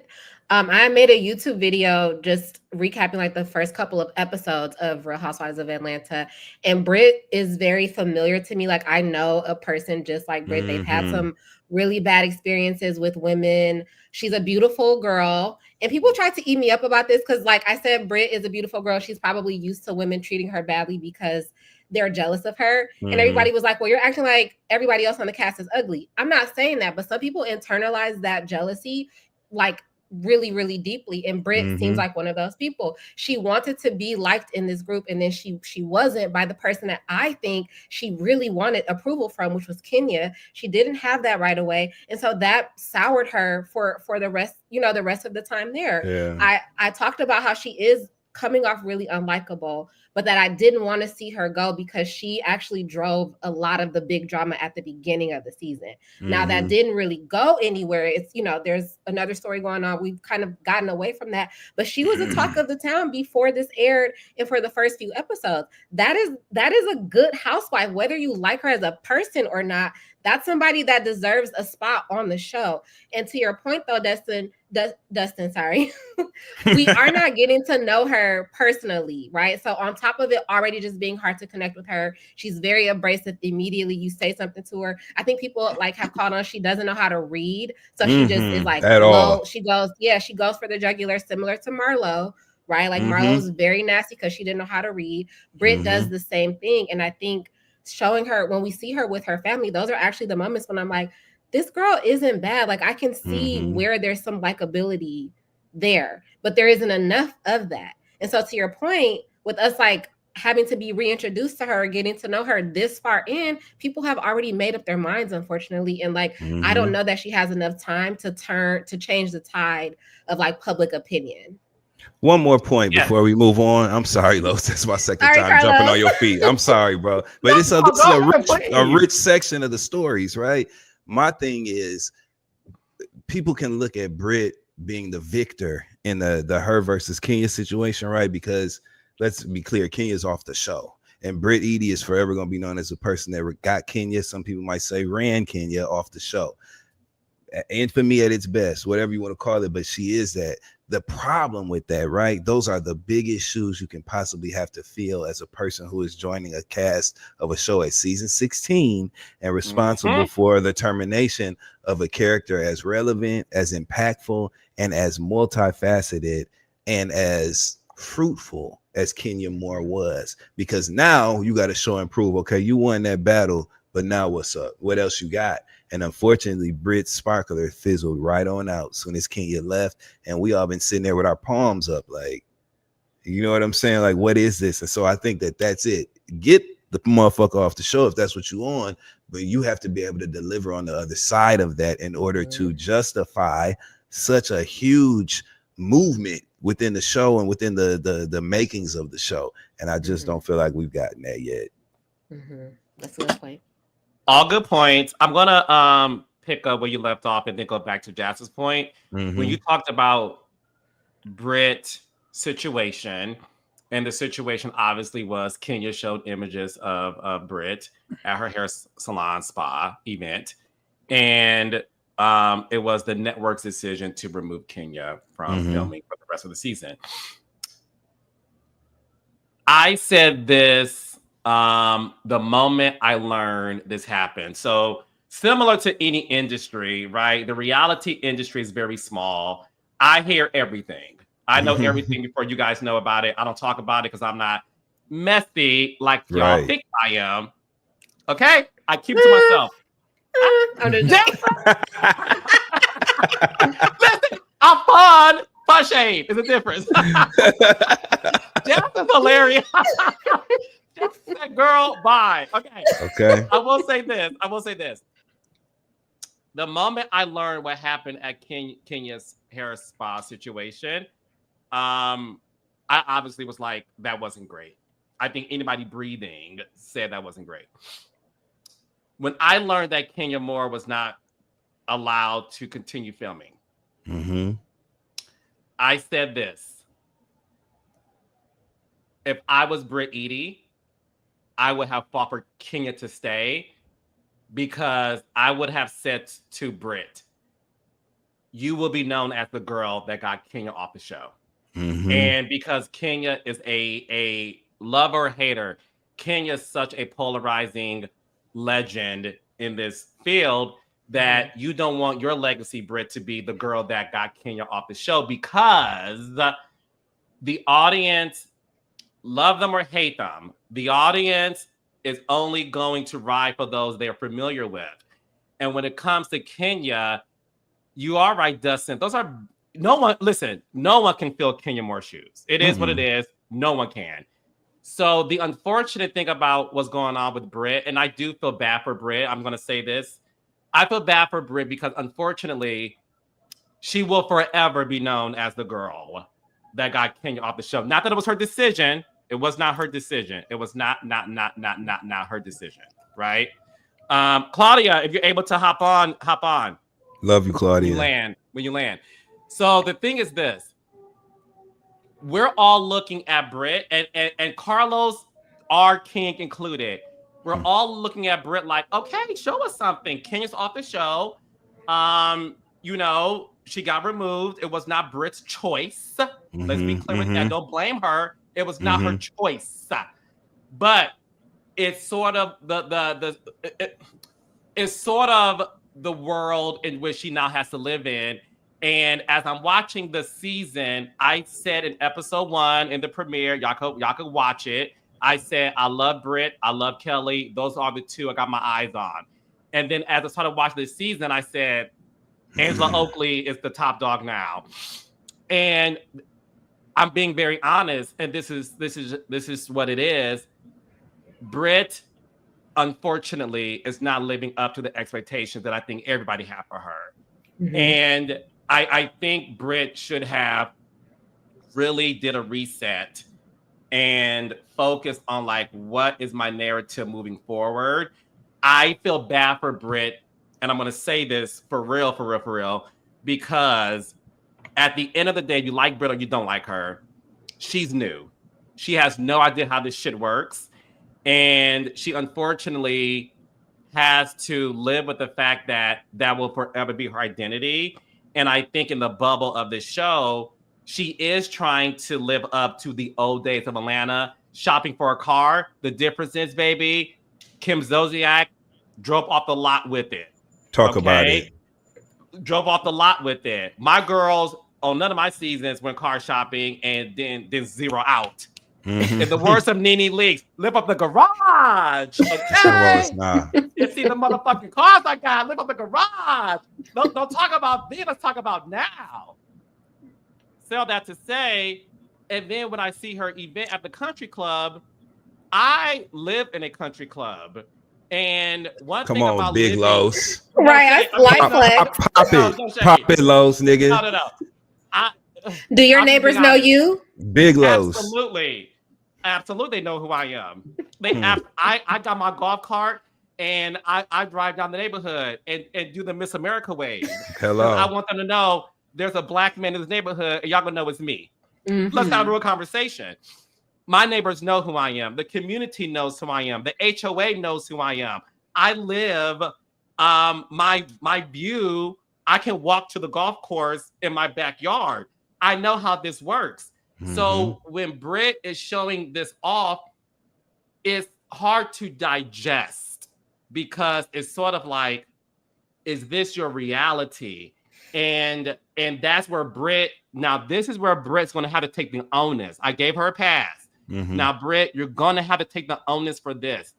I made a YouTube video just recapping like the first couple of episodes of Real Housewives of Atlanta, and Britt is very familiar to me. Like, I know a person just like Britt. They've had some really bad experiences with women. She's a beautiful girl, and people try to eat me up about this because, like I said, Britt is a beautiful girl. She's probably used to women treating her badly because they're jealous of her. And everybody was like, well, you're acting like everybody else on the cast is ugly. I'm not saying that, but some people internalize that jealousy like really, really deeply. And Britt seems like one of those people. She wanted to be liked in this group, and then she wasn't by the person that I think she really wanted approval from, which was Kenya. She didn't have that right away. And so that soured her for the rest, the rest of the time there. Yeah. I talked about how she is coming off really unlikable, but that I didn't want to see her go because she actually drove a lot of the big drama at the beginning of the season. Now that didn't really go anywhere. It's, there's another story going on. We've kind of gotten away from that, but she was a talk of the town before this aired and for the first few episodes. That is a good housewife, whether you like her as a person or not. That's somebody that deserves a spot on the show. And to your point though, Dustin, sorry, we are not getting to know her personally, right? So on top of it already just being hard to connect with her, she's very abrasive immediately. You say something to her. I think people like have called on she doesn't know how to read. So she just is like low. She goes for the jugular, similar to Marlo, right? Like Marlo's very nasty because she didn't know how to read. Britt does the same thing. And I think showing her when we see her with her family, those are actually the moments when I'm like, this girl isn't bad. Like I can see where there's some likability there, but there isn't enough of that. And so to your point, with us like having to be reintroduced to her, getting to know her this far in, people have already made up their minds, unfortunately. And like, I don't know that she has enough time to change the tide of like public opinion. One more point before we move on. I'm sorry, Los. That's my second time Carlos. jumping on your feet. I'm sorry, bro. But this is a rich section of the stories, right? My thing is, people can look at Britt being the victor in the her versus Kenya situation, right? Because let's be clear, Kenya's off the show. And Britt Edie is forever going to be known as the person that got Kenya. Some people might say ran Kenya off the show. Infamy at its best, whatever you want to call it, but she is that. The problem with that, right? Those are the biggest shoes you can possibly have to fill as a person who is joining a cast of a show at season 16 and responsible for the termination of a character as relevant, as impactful, and as multifaceted and as fruitful as Kenya Moore was. Because now you got to show and prove, okay, you won that battle, but now what's up? What else you got? And unfortunately, Britt's sparkler fizzled right on out soon as Kenya left. And we all been sitting there with our palms up like, you know what I'm saying? Like, what is this? And so I think that that's it. Get the motherfucker off the show if that's what you want, but you have to be able to deliver on the other side of that in order to justify such a huge movement within the show and within the makings of the show. And I just don't feel like we've gotten that yet. That's a good point. All good points. I'm gonna pick up where you left off and then go back to Jazz's point. When you talked about Brit situation, and the situation obviously was Kenya showed images of Brit at her hair salon spa event, and it was the network's decision to remove Kenya from filming for the rest of the season. I said this the moment I learned this happened. So similar to any industry, right? The reality industry is very small. I hear everything. I know everything before you guys know about it. I don't talk about it because I'm not messy like y'all think I am. Okay? I keep it to myself. Listen, I'm fun. Fun shade is a difference. Jeff is hilarious. That girl, bye. Okay. I will say this. The moment I learned what happened at Kenya's hair spa situation, I obviously was like, that wasn't great. I think anybody breathing said that wasn't great. When I learned that Kenya Moore was not allowed to continue filming, I said this. If I was Britt Edie, I would have fought for Kenya to stay, because I would have said to Britt, you will be known as the girl that got Kenya off the show. And because Kenya is a lover or hater, Kenya is such a polarizing legend in this field that you don't want your legacy, Britt, to be the girl that got Kenya off the show, because the audience, love them or hate them, the audience is only going to ride for those they're familiar with. And when it comes to Kenya, you are right, Dustin. No one can fill Kenya Moore's shoes. It is what it is. No one can. So the unfortunate thing about what's going on with Britt, and I do feel bad for Britt, I'm going to say this. I feel bad for Britt because unfortunately, she will forever be known as the girl that got Kenya off the show. Not that it was her decision. It was not her decision. It was not her decision, right? Claudia, if you're able to hop on. Love you, Claudia. When you land. So the thing is this. We're all looking at Britt, and Carlos, our king included. We're all looking at Britt like, okay, show us something. Kenya's off the show. She got removed. It was not Britt's choice. Let's be clear with that. Don't blame her. It was not her choice. But it's sort of it's sort of the world in which she now has to live in. And as I'm watching the season, I said in episode 1 in the premiere, y'all could watch it. I said, I love Britt, I love Kelly. Those are the two I got my eyes on. And then as I started watching this season, I said, Angela Oakley is the top dog now. And I'm being very honest, and this is what it is. Britt, unfortunately, is not living up to the expectations that I think everybody had for her. Mm-hmm. And I think Britt should have really did a reset and focus on like, what is my narrative moving forward? I feel bad for Britt, and I'm going to say this for real, because at the end of the day, you like Britt or you don't like her, she's new. She has no idea how this shit works. And she unfortunately has to live with the fact that that will forever be her identity. And I think in the bubble of this show, she is trying to live up to the old days of Atlanta, shopping for a car. The difference is, baby, Kim Zolciak drove off the lot with it. Talk about it. Drove off the lot with it. My girls on none of my seasons went car shopping and then zero out. Mm-hmm. In the words of Nene Leakes, live up the garage. Okay? You see the motherfucking cars I got, live up the garage. Don't talk about then, let's talk about now. Say all that to say, and then when I see her event at the country club, I live in a country club. And one thing about Big Los. Right, Pop it, Los, nigga. No. Do your neighbors know you? Big Los. Absolutely know who I am. I got my golf cart and I drive down the neighborhood and do the Miss America wave. Hello. I want them to know there's a black man in this neighborhood and y'all gonna know it's me. Mm-hmm. Let's have a real conversation. My neighbors know who I am. The community knows who I am. The HOA knows who I am. I live my view. I can walk to the golf course in my backyard. I know how this works. Mm-hmm. So when Britt is showing this off, it's hard to digest because it's sort of like, is this your reality? And that's where Britt, now this is where Britt's going to have to take the onus. I gave her a pass. Mm-hmm. Now, Britt, you're going to have to take the onus for this.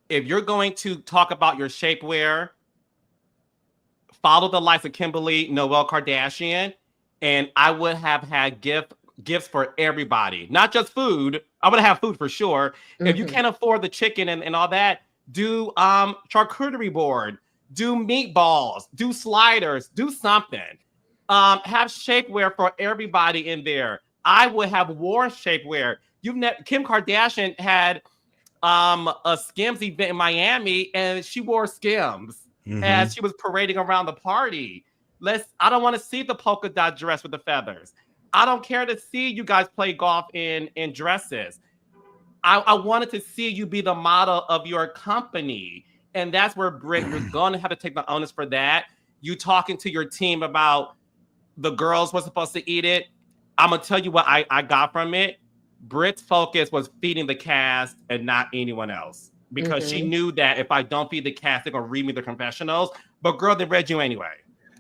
If you're going to talk about your shapewear, follow the likes of Kimberly, Noelle Kardashian, and I would have had gifts for everybody, not just food. I would have food for sure. Mm-hmm. If you can't afford the chicken and all that, do charcuterie board, do meatballs, do sliders, do something. Have shapewear for everybody in there. I would have worn shapewear. Kim Kardashian had a Skims event in Miami, and she wore Skims as she was parading around the party. I don't want to see the polka dot dress with the feathers. I don't care to see you guys play golf in dresses. I wanted to see you be the model of your company. And that's where Britt, you're going to have to take the onus for that. You talking to your team about the girls were supposed to eat it. I'm going to tell you what I got from it. Britt's focus was feeding the cast and not anyone else. Because she knew that if I don't feed the cast, they're going to read me the confessionals. But girl, they read you anyway.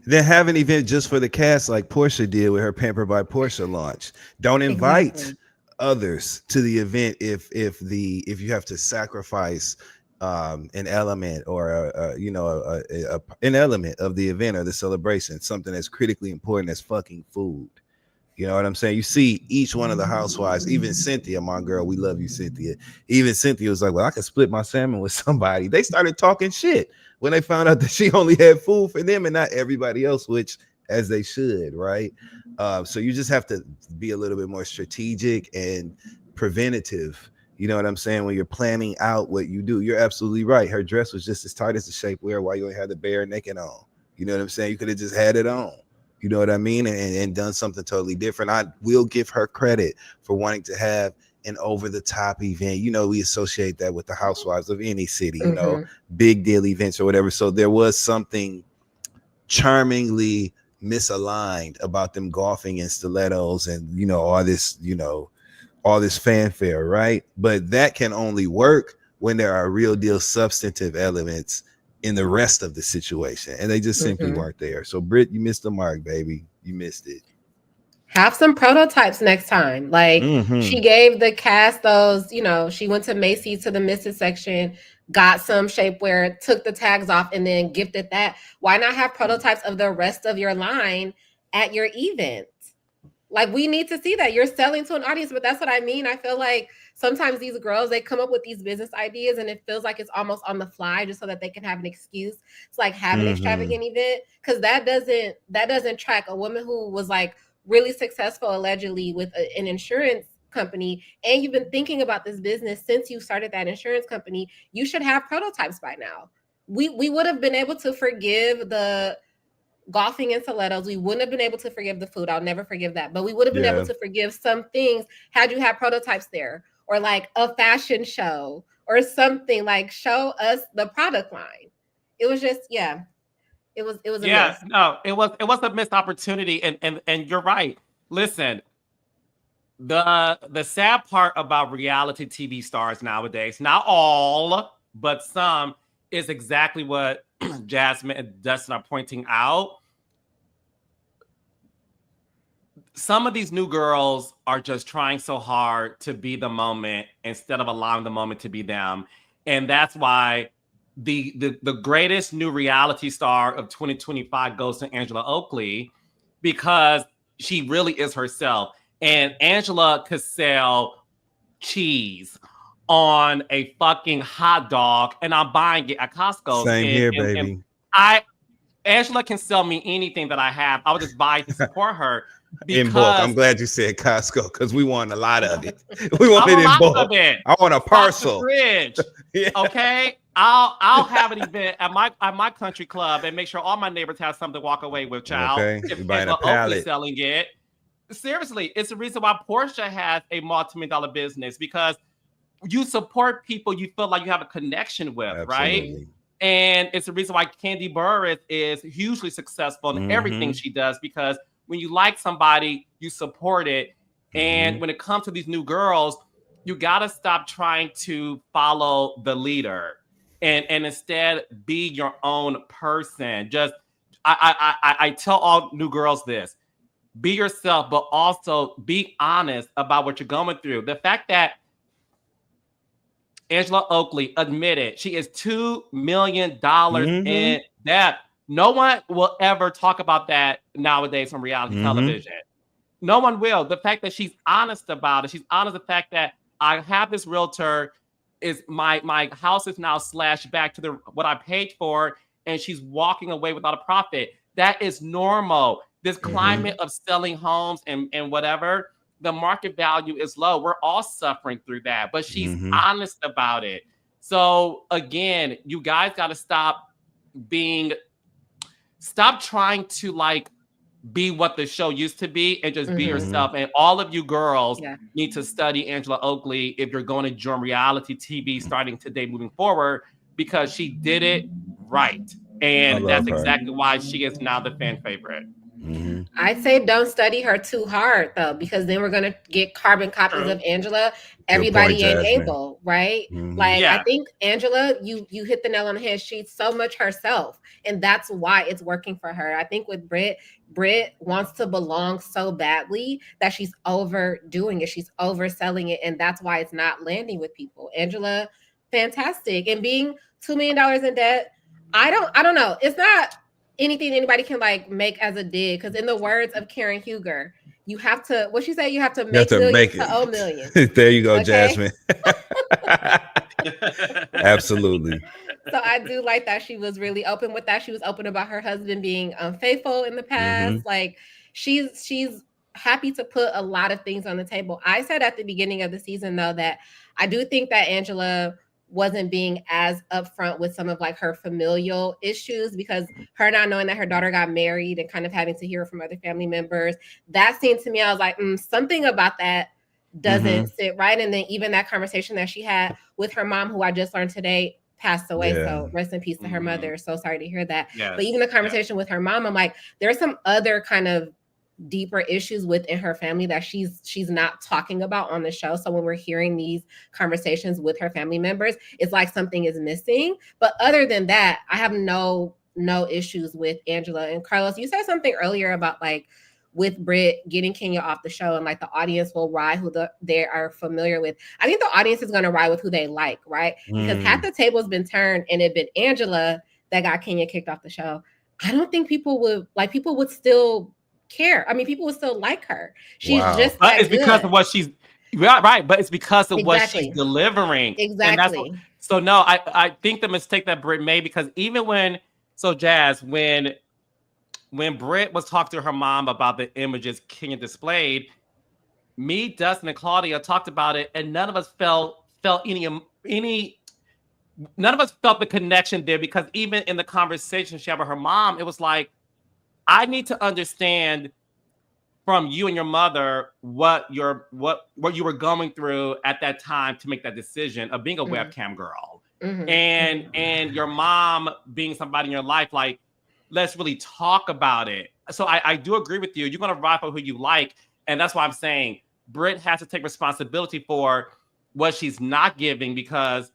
Then have an event just for the cast like Porsha did with her Pampered by Porsha launch. Don't invite others to the event if you have to sacrifice an element or an element of the event or the celebration, something that's critically important as fucking food. You know what I'm saying? You see each one of the housewives, even Cynthia, my girl, we love you, Cynthia. Even Cynthia was like, well, I could split my salmon with somebody. They started talking shit when they found out that she only had food for them and not everybody else, which as they should, right? So you just have to be a little bit more strategic and preventative. You know what I'm saying? When you're planning out what you do, you're absolutely right. Her dress was just as tight as the shapewear while you ain't had the bare naked on. You know what I'm saying? You could have just had it on. You know what I mean? And done something totally different. I will give her credit for wanting to have an over-the-top event. You know, we associate that with the housewives of any city, you know, big deal events or whatever. So there was something charmingly misaligned about them golfing in stilettos and, you know, all this fanfare, right? But that can only work when there are real deal substantive elements in the rest of the situation, and they just simply weren't there. So Britt, you missed the mark, baby. You missed it. Have some prototypes next time. Like she gave the cast those, she went to Macy's to the Misses section, got some shapewear, took the tags off, and then gifted that. Why not have prototypes of the rest of your line at your event? Like, we need to see that you're selling to an audience. But that's what I mean. I feel like sometimes these girls, they come up with these business ideas and it feels like it's almost on the fly just so that they can have an excuse to like have an extravagant event. Because that doesn't track. A woman who was like really successful allegedly with an insurance company, and you've been thinking about this business since you started that insurance company, you should have prototypes by now. We would have been able to forgive the golfing in stilettos. We wouldn't have been able to forgive the food. I'll never forgive that. But we would have been able to forgive some things had you had prototypes there, or like a fashion show or something. Like, show us the product line. It was just, it was a miss. No, it was a missed opportunity, and you're right. Listen, the sad part about reality TV stars nowadays, not all, but some, is exactly what Jasmine and Dustin are pointing out. Some of these new girls are just trying so hard to be the moment instead of allowing the moment to be them. And that's why the greatest new reality star of 2025 goes to Angela Oakley, because she really is herself. And Angela could sell cheese on a fucking hot dog, and I'm buying it at Costco. Same here, baby. Angela can sell me anything that I have. I would just buy it to support her. In bulk. I'm glad you said Costco, because we want a lot of it. We want it in bulk. I want a parcel. Fridge. Okay, I'll have an event at my country club and make sure all my neighbors have something to walk away with. Child, okay, if you're buying a pallet, selling it. Seriously, it's the reason why Porsha has a multi-million-dollar business, because you support people you feel like you have a connection with. Absolutely. Right? And it's the reason why Candy Burris is hugely successful in everything she does, because when you like somebody, you support it. And when it comes to these new girls, you got to stop trying to follow the leader and instead be your own person. Just, I tell all new girls this: be yourself, but also be honest about what you're going through. The fact that Angela Oakley admitted she is $2 million in debt. No one will ever talk about that nowadays on reality television. No one will. The fact that she's honest about it. She's honest the fact that I have this realtor, is my house is now slashed back to what I paid for, and she's walking away without a profit. That is normal. This climate of selling homes and whatever, the market value is low. We're all suffering through that, but she's honest about it. So again, you guys got to stop trying to like be what the show used to be and just be yourself. And all of you girls need to study Angela Oakley if you're going to join reality TV starting today moving forward, because she did it right. And that's exactly why she is now the fan favorite. I'd say don't study her too hard, though, because then we're going to get carbon copies of Angela. Everybody ain't able, right? Like, I think Angela, you hit the nail on the head. She's so much herself, and that's why it's working for her. I think with Britt wants to belong so badly that she's overdoing it. She's overselling it, and that's why it's not landing with people. Angela, fantastic. And being $2 million in debt, I don't know. It's not anything anybody can like make as a dig, because in the words of Karen Huger, you have to, what she say, you have to make millions to owe millions. There you go, Jasmine. Absolutely. So I do like that she was really open with that. She was open about her husband being unfaithful in the past. Like, she's happy to put a lot of things on the table. I said at the beginning of the season, though, that I do think that Angela wasn't being as upfront with some of like her familial issues, because her not knowing that her daughter got married and kind of having to hear from other family members, that seemed to me, I was like, something about that doesn't sit right. And then even that conversation that she had with her mom, who I just learned today passed away. So rest in peace to her mother. So sorry to hear that. But even the conversation with her mom, I'm like, there's some other kind of deeper issues within her family that she's not talking about on the show. So when we're hearing these conversations with her family members, it's like something is missing. But other than that, I have no issues with Angela. And Carlos, you said something earlier about like with Brit getting Kenya off the show, and like the audience will ride who they are familiar with. I think the audience is going to ride with who they like, right? Because half the table's been turned and it been Angela that got Kenya kicked off the show. I don't think people would still care. I mean, people would still like her. She's just but that it's because of what she's right, but it's because of what she's delivering. Exactly. And that's so no, I think the mistake that Britt made, because even when Jazz, when Britt was talking to her mom about the images Kenya displayed, me, Dustin, and Claudia talked about it, and none of us felt any. None of us felt the connection there, because even in the conversation she had with her mom, it was like, I need to understand from you and your mother what you were going through at that time to make that decision of being a webcam girl, and your mom being somebody in your life. Like, let's really talk about it. So I do agree with you. You're gonna ride for who you like, and that's why I'm saying Britt has to take responsibility for what she's not giving, because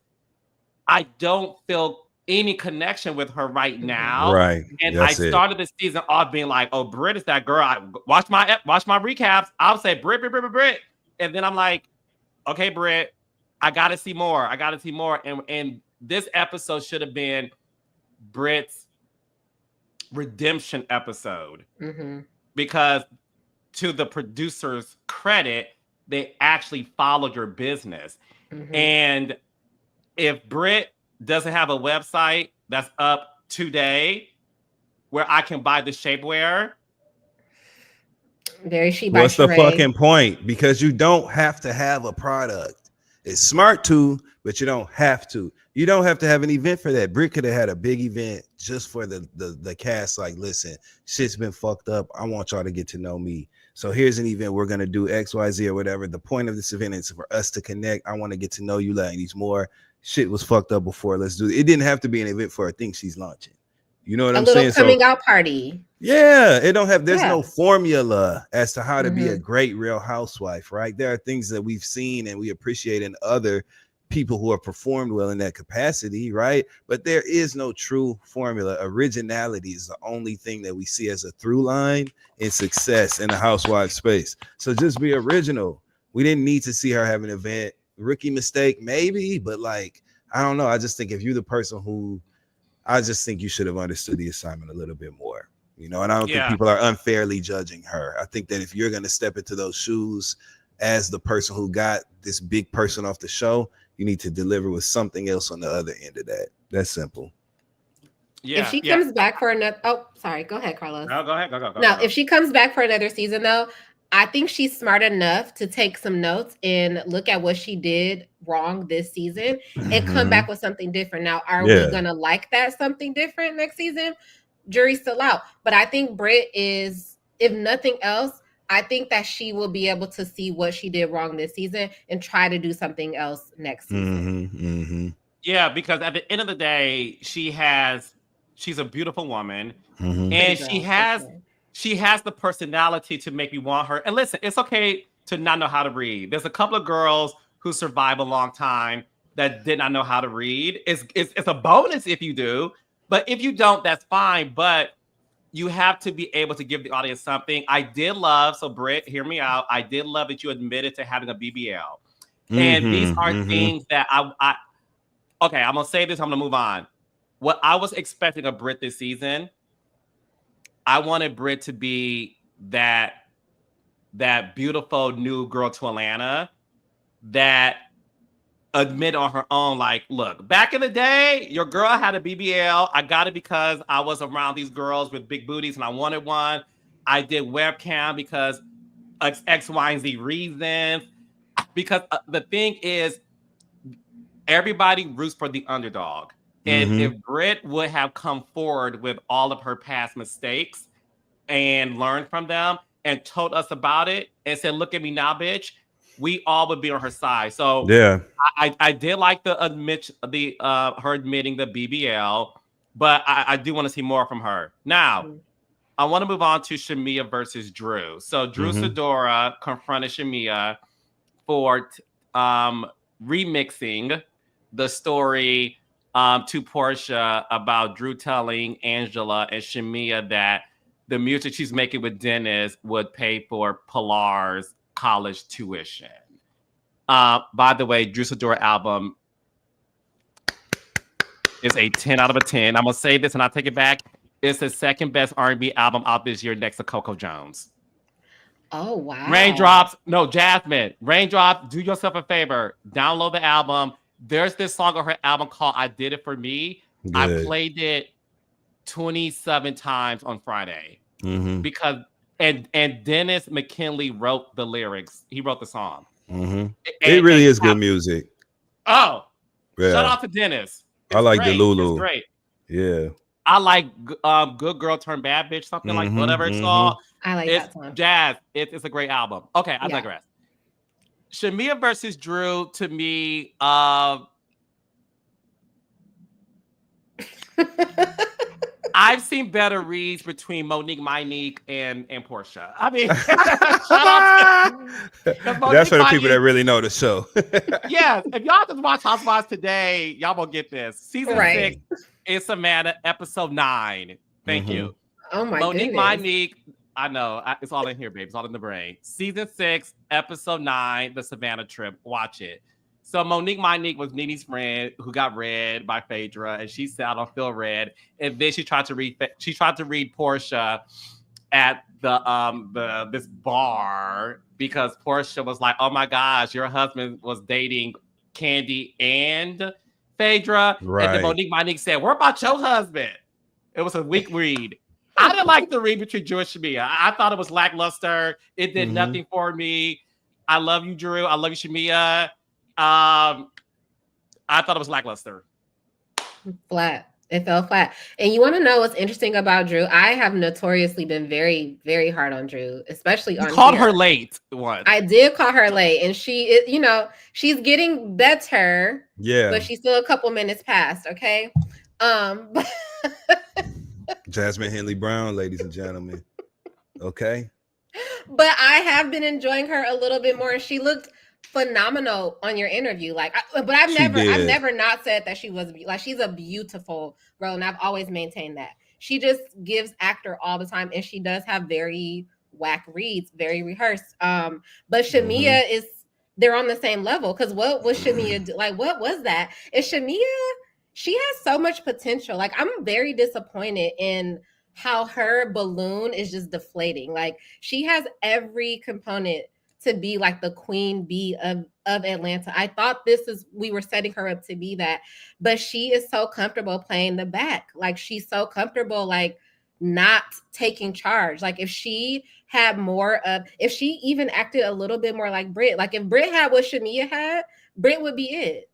I don't feel any connection with her right now. Right. And I started the season off being like, oh, Britt is that girl. I watch my recaps. I'll say Britt. And then I'm like, okay, Britt, I got to see more. And this episode should have been Britt's redemption episode. Because to the producer's credit, they actually followed your business. And if Britt doesn't have a website that's up today where I can buy the shapewear, what's the fucking point? Because you don't have to have a product. It's smart to, but you don't have to. You don't have to have an event for that. Britt could have had a big event just for the cast. Like, listen, shit's been fucked up. I want y'all to get to know me. So here's an event. We're going to do X, Y, Z or whatever. The point of this event is for us to connect. I want to get to know you ladies more. Shit was fucked up before. Let's do it. It didn't have to be an event for a thing she's launching. You know what I'm saying? A little coming out party. Yeah, it don't have. There's no formula as to how to be a great Real Housewife, right? There are things that we've seen and we appreciate in other people who have performed well in that capacity, right? But there is no true formula. Originality is the only thing that we see as a through line in success in the housewife space. So just be original. We didn't need to see her have an event. Rookie mistake, maybe, but like, I don't know. I just think if you're the person who, I just think you should have understood the assignment a little bit more, you know, and I don't think people are unfairly judging her. I think that if you're going to step into those shoes as the person who got this big person off the show, you need to deliver with something else on the other end of that. That's simple. Yeah. If she comes back for another, oh, sorry, go ahead, Carlos. No, go ahead. No, if she comes back for another season, though, I think she's smart enough to take some notes and look at what she did wrong this season and come back with something different. Now, are we going to like that something different next season? Jury's still out. But I think Britt is, if nothing else, I think that she will be able to see what she did wrong this season and try to do something else next season. Yeah, because at the end of the day, she's a beautiful woman, and she has the personality to make me want her. And listen, it's okay to not know how to read. There's a couple of girls who survived a long time that did not know how to read. It's a bonus if you do, but if you don't, that's fine. But you have to be able to give the audience something. I did love, so Britt, hear me out. I did love that you admitted to having a BBL. And these are things that okay, I'm going to say this, I'm going to move on. What I was expecting of Britt this season, I wanted Britt to be that beautiful new girl to Atlanta that admit on her own, like, look, back in the day, your girl had a BBL. I got it because I was around these girls with big booties and I wanted one. I did webcam because X, Y, and Z reasons. Because the thing is, everybody roots for the underdog. And if Britt would have come forward with all of her past mistakes and learned from them and told us about it and said, look at me now, bitch, we all would be on her side. So I did like her admitting the BBL, but I do want to see more from her. Now, I want to move on to Shamea versus Drew. So Drew Sidora confronted Shamea for remixing the story to Porsha about Drew telling Angela and Shamea that the music she's making with Dennis would pay for Pilar's college tuition. By the way, Drew Sidora album is a 10 out of a 10. I'm gonna say this and I'll take it back. It's the second best R&B album out this year next to Coco Jones. Oh, wow. Raindrops. No, Jasmine. Raindrops, do yourself a favor. Download the album. There's this song on her album called I Did It For Me. Good. I played it 27 times on Friday. Because and Dennis McKinley wrote the lyrics. He wrote the song. It really is good music. Oh, yeah. Shout out to Dennis. I like the Lulu. It's great. Yeah. I like Good Girl Turn Bad Bitch, something like whatever it's called. I like that song. Jazz. It's a great album. Okay, I digress. Shamea versus Drew, to me, I've seen better reads between Monique and Porsha. I mean, that's for the people that really know the show. Yeah, if y'all just watch Housewives today, y'all won't get this. Season 6 is Savannah, episode 9. Thank you. Oh my Monique, goodness. I know. It's all in here, babe. It's all in the brain. Season 6, episode 9, the Savannah trip. Watch it. So Monique was Nene's friend who got read by Phaedra, and she said, "I don't feel read." And then she tried to read Porsha at this bar because Porsha was like, "Oh my gosh, your husband was dating Candy and Phaedra." Right. And then Monique said, "What about your husband?" It was a weak read. I didn't like the read between Drew and Shamea. I thought it was lackluster. It did nothing for me. I love you, Drew. I love you, Shamea. I thought it was lackluster. Flat. It fell flat. And you want to know what's interesting about Drew? I have notoriously been very, very hard on Drew, especially on. You called her late once. I did call her late, and she is, she's getting better. Yeah, but she's still a couple minutes past. Okay. Jasmine Henley Brown, ladies and gentlemen. Okay. But I have been enjoying her a little bit more. She looked phenomenal on your interview. I've never not said that she was she's a beautiful girl, and I've always maintained that. She just gives actor all the time, and she does have very whack reads, very rehearsed. But Shamea they're on the same level, because what was Shamea what was that? Is Shamea, she has so much potential. I'm very disappointed in how her balloon is just deflating. She has every component to be the queen bee of Atlanta. I thought we were setting her up to be that, but she is so comfortable playing the back. She's so comfortable, not taking charge. If she had if she even acted a little bit more like Brit, if Brit had what Shamea had, Brit would be it.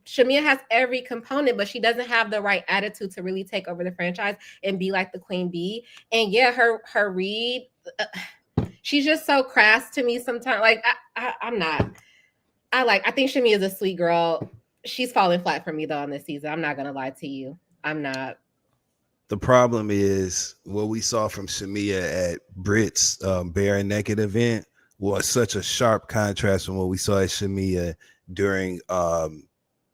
Shamea has every component, but she doesn't have the right attitude to really take over the franchise and be like the queen bee. And yeah, her read, she's just so crass to me sometimes. I'm not. I think Shamea is a sweet girl. She's falling flat for me though on this season. I'm not gonna lie to you. I'm not. The problem is what we saw from Shamea at Brit's bare and naked event was such a sharp contrast from what we saw at Shamea during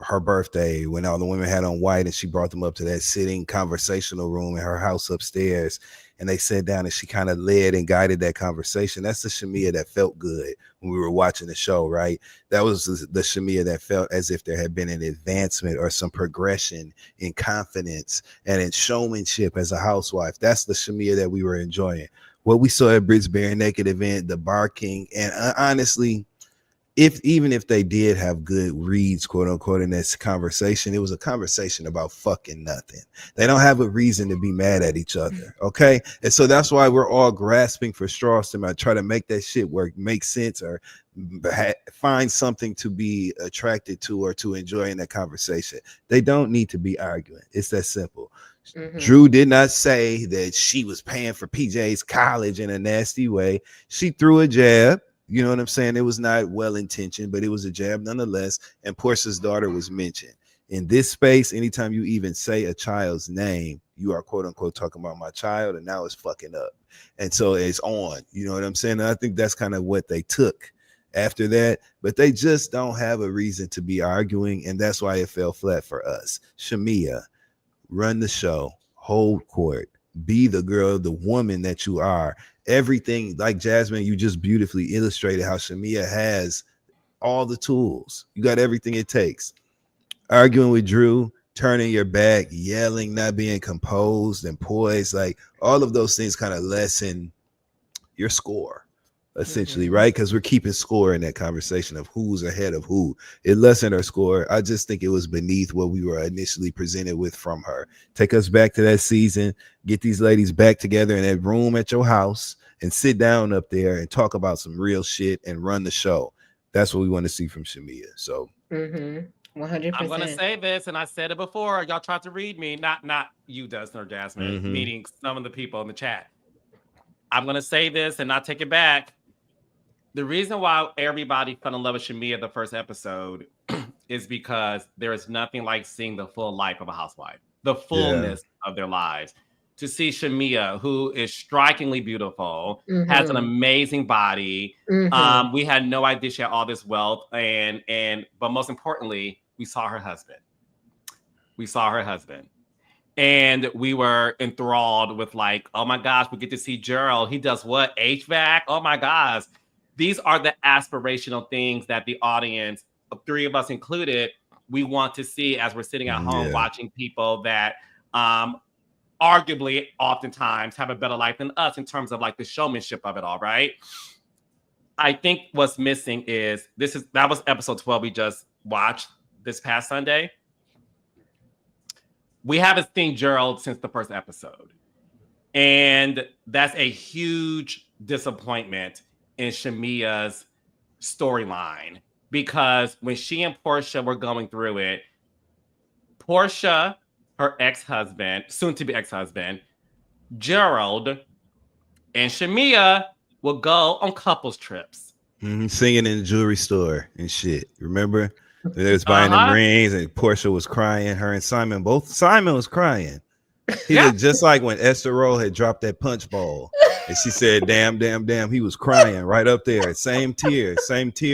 her birthday, when all the women had on white and she brought them up to that sitting conversational room in her house upstairs, and they sat down and she kind of led and guided that conversation. That's the Shamea that felt good when we were watching the show, right? That was the Shamea that felt as if there had been an advancement or some progression in confidence and in showmanship as a housewife. That's the Shamea that we were enjoying. What we saw at Brit's bare naked event, the barking, and honestly, even if they did have good reads, quote unquote, in this conversation, it was a conversation about fucking nothing. They don't have a reason to be mad at each other. Okay. And so that's why we're all grasping for straws to try to make that shit work, make sense, or find something to be attracted to or to enjoy in that conversation. They don't need to be arguing. It's that simple. Drew did not say that she was paying for PJ's college in a nasty way. She threw a jab. You know what I'm saying? It was not well-intentioned, but it was a jab nonetheless. And Porsha's daughter was mentioned. In this space, anytime you even say a child's name, you are quote unquote talking about my child, and now it's fucking up. And so it's on. You know what I'm saying? And I think that's kind of what they took after that, but they just don't have a reason to be arguing, and that's why it fell flat for us. Shamea, run the show, hold court, be the girl, the woman that you are. Everything, like Jasmine, you just beautifully illustrated how Shamea has all the tools. You got everything it takes. Arguing with Drew, turning your back, yelling, not being composed and poised, like all of those things kind of lessen your score, essentially, right? Because we're keeping score in that conversation of who's ahead of who. It lessened our score. I just think it was beneath what we were initially presented with from her. Take us back to that season, get these ladies back together in that room at your house and sit down up there and talk about some real shit and run the show. That's what we want to see from Shamea. So 100%. I'm gonna say this, and I said it before. Y'all tried to read me, not you, Dustin or Jasmine, meaning some of the people in the chat. I'm gonna say this and not take it back. The reason why everybody fell in love with Shamea the first episode is because there is nothing like seeing the full life of a housewife, the fullness of their lives. To see Shamea, who is strikingly beautiful, has an amazing body. We had no idea she had all this wealth, but most importantly, we saw her husband. And we were enthralled with like, oh my gosh, we get to see Gerald. He does what? HVAC? Oh my gosh. These are the aspirational things that the audience, three of us included, we want to see as we're sitting at home watching people that arguably oftentimes have a better life than us in terms of like the showmanship of it all, right? I think what's missing is that was episode 12 we just watched this past Sunday. We haven't seen Gerald since the first episode. And that's a huge disappointment in Shamea's storyline, because when she and Porsha were going through it, Porsha, her ex-husband, soon to be ex-husband, Gerald, and Shamea will go on couples trips. Singing in the jewelry store and shit. Remember? They was buying them rings and Porsha was crying. Her and Simon was crying. He looked just like when Esther Roll had dropped that punch bowl. And she said, damn, damn, damn. He was crying right up there. Same tear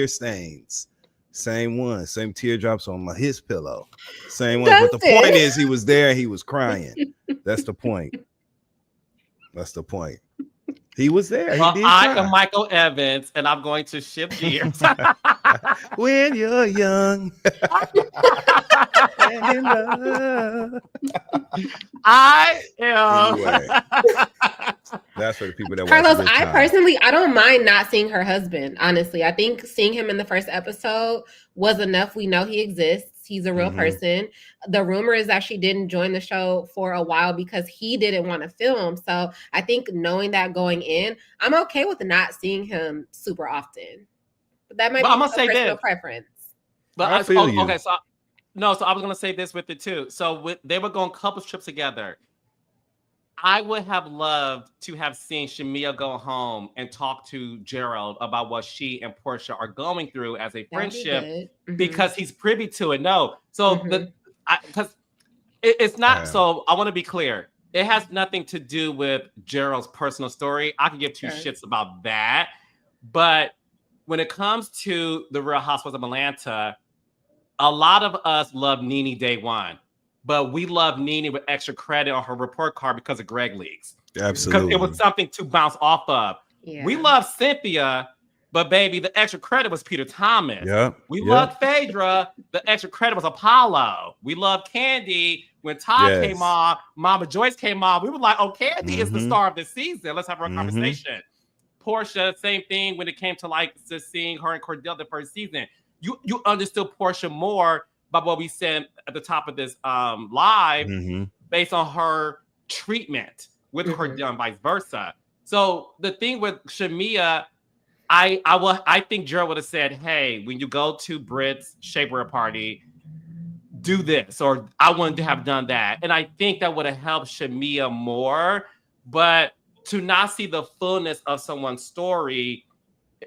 stains. Same one. Same teardrops on his pillow. Same one. But the point is he was there and he was crying. That's the point. He was there. Well, I am Michael Evans, and I'm going to shift gears. When you're young and in love. I am. Anyway, that's for the people that Carlos, I don't mind not seeing her husband. Honestly, I think seeing him in the first episode was enough. We know he exists. He's a real person. The rumor is that she didn't join the show for a while because he didn't want to film. So I think knowing that going in, I'm okay with not seeing him super often. But that might be a personal preference. But I feel you. Okay, so I was gonna say this with it too. So they were going couples trips together. I would have loved to have seen Shamea go home and talk to Gerald about what she and Porsha are going through as a friendship, because he's privy to it. No, so because it's not. So I want to be clear. It has nothing to do with Gerald's personal story. I can give two shits about that. But when it comes to the Real Housewives of Atlanta, a lot of us love Nene day one. But we love Nene with extra credit on her report card because of Greg leaks. Absolutely. Because it was something to bounce off of. Yeah. We love Cynthia, but baby, the extra credit was Peter Thomas. We loved Phaedra. The extra credit was Apollo. We loved Candy. When Todd came on, Mama Joyce came on. We were like, oh, Candy is the star of this season. Let's have our conversation. Porsha, same thing when it came to like just seeing her and Cordell the first season. You understood Porsha more by what we said at the top of this live, based on her treatment with Cordell and vice versa. So the thing with Shamea, I think Gerald would have said, hey, when you go to Brit's shapewear party, do this, or I wanted to have done that. And I think that would have helped Shamea more. But to not see the fullness of someone's story,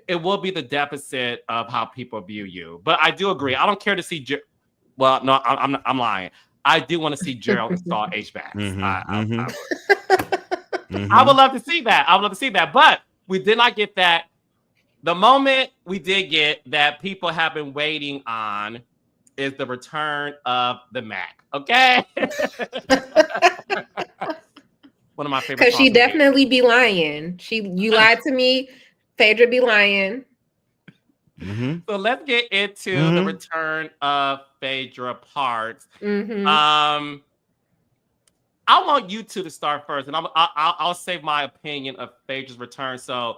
it will be the deficit of how people view you. But I do agree. I don't care to see well, no, I'm lying. I do want to see Gerald install HVACs. I would love to see that. But we did not get that. The moment we did get that people have been waiting on is the return of the Mac. Okay? one of my favorite Because songs. she definitely be lying. You lied to me. Phaedra be lying. Mm-hmm. So let's get into the return of Phaedra parts. Mm-hmm. I want you two to start first, and I'll save my opinion of Phaedra's return. So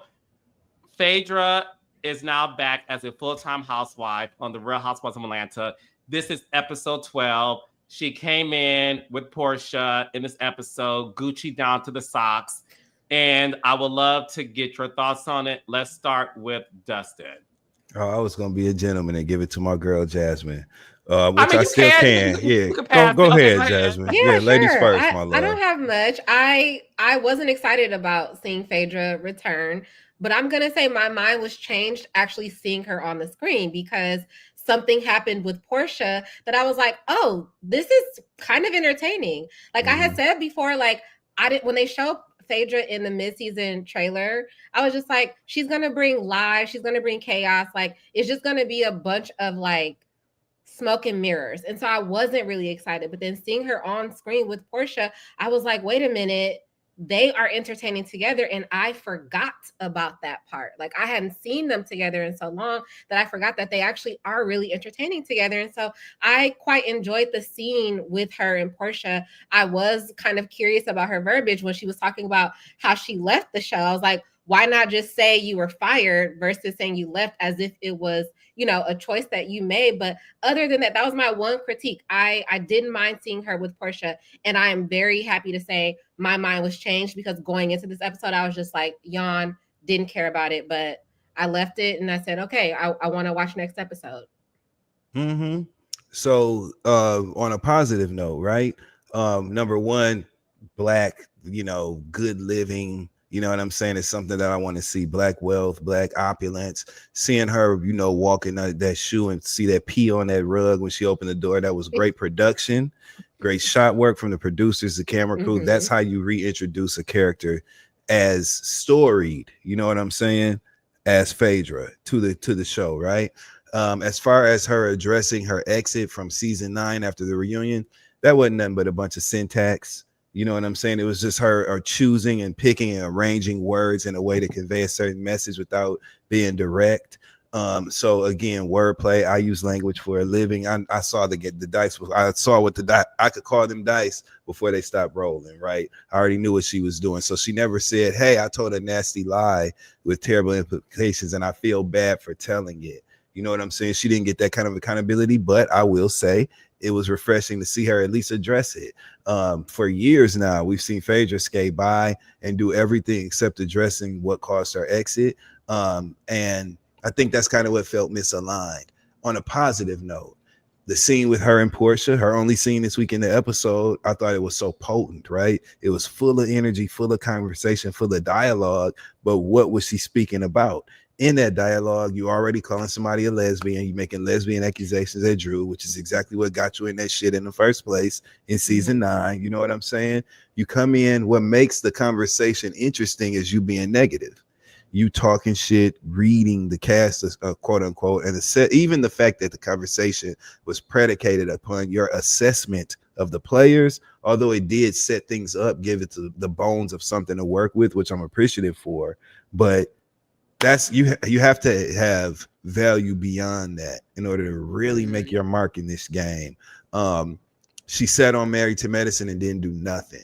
Phaedra is now back as a full-time housewife on the Real Housewives of Atlanta. This is episode 12. She came in with Porsha in this episode, Gucci down to the socks. And I would love to get your thoughts on it. Let's start with Dustin. Oh, I was gonna be a gentleman and give it to my girl Jasmine, which mean, I you still can. You Yeah, can pass go it. Okay, ahead, go ahead. Jasmine. Yeah, Yeah, ladies sure. first, my love. I don't have much. I wasn't excited about seeing Phaedra return, but I'm gonna say my mind was changed actually seeing her on the screen because something happened with Porsha that I was like, oh, this is kind of entertaining. Like I had said before, like I didn't when they showed Phaedra in the mid-season trailer, I was just like, she's gonna bring lies, she's gonna bring chaos. Like it's just gonna be a bunch of like smoke and mirrors. And so I wasn't really excited. But then seeing her on screen with Porsha, I was like, wait a minute, they are entertaining together. And I forgot about that part. Like I hadn't seen them together in so long that I forgot that they actually are really entertaining together. And so I quite enjoyed the scene with her and Porsha. I was kind of curious about her verbiage when she was talking about how she left the show. I was like, why not just say you were fired versus saying you left as if it was, a choice that you made? But other than that, that was my one critique. I didn't mind seeing her with Porsha, and I am very happy to say my mind was changed because going into this episode, I was just like, yawn, didn't care about it, but I left it and I said, okay, I want to watch next episode. So on a positive note, right? Number one, Black, good living, you know what I'm saying? It's something that I want to see. Black wealth, Black opulence. Seeing her, walking that shoe and see that pee on that rug when she opened the door. That was great production, great shot work from the producers, the camera crew. That's how you reintroduce a character as storied, you know what I'm saying, as Phaedra to the show, right? As far as her addressing her exit from season 9 after the reunion, that wasn't nothing but a bunch of syntax. You know what I'm saying? It was just her choosing and picking and arranging words in a way to convey a certain message without being direct. So again, wordplay. I use language for a living. I saw the dice. I saw what I could call them dice before they stopped rolling. Right. I already knew what she was doing. So she never said, "Hey, I told a nasty lie with terrible implications, and I feel bad for telling it." You know what I'm saying? She didn't get that kind of accountability, but I will say it was refreshing to see her at least address it. For years now, we've seen Phaedra skate by and do everything except addressing what caused her exit. And I think that's kind of what felt misaligned. On a positive note, the scene with her and Porsha, her only scene this week in the episode, I thought it was so potent, right? It was full of energy, full of conversation, full of dialogue. But what was she speaking about? In that dialogue, you already calling somebody a lesbian, you making lesbian accusations at Drew, which is exactly what got you in that shit in the first place in season 9. You know what I'm saying? You come in, what makes the conversation interesting is you being negative. You talking shit, reading the cast, quote unquote, and even the fact that the conversation was predicated upon your assessment of the players, although it did set things up, give it to the bones of something to work with, which I'm appreciative for. But that's you have to have value beyond that in order to really make your mark in this game. She sat on Married to Medicine and didn't do nothing.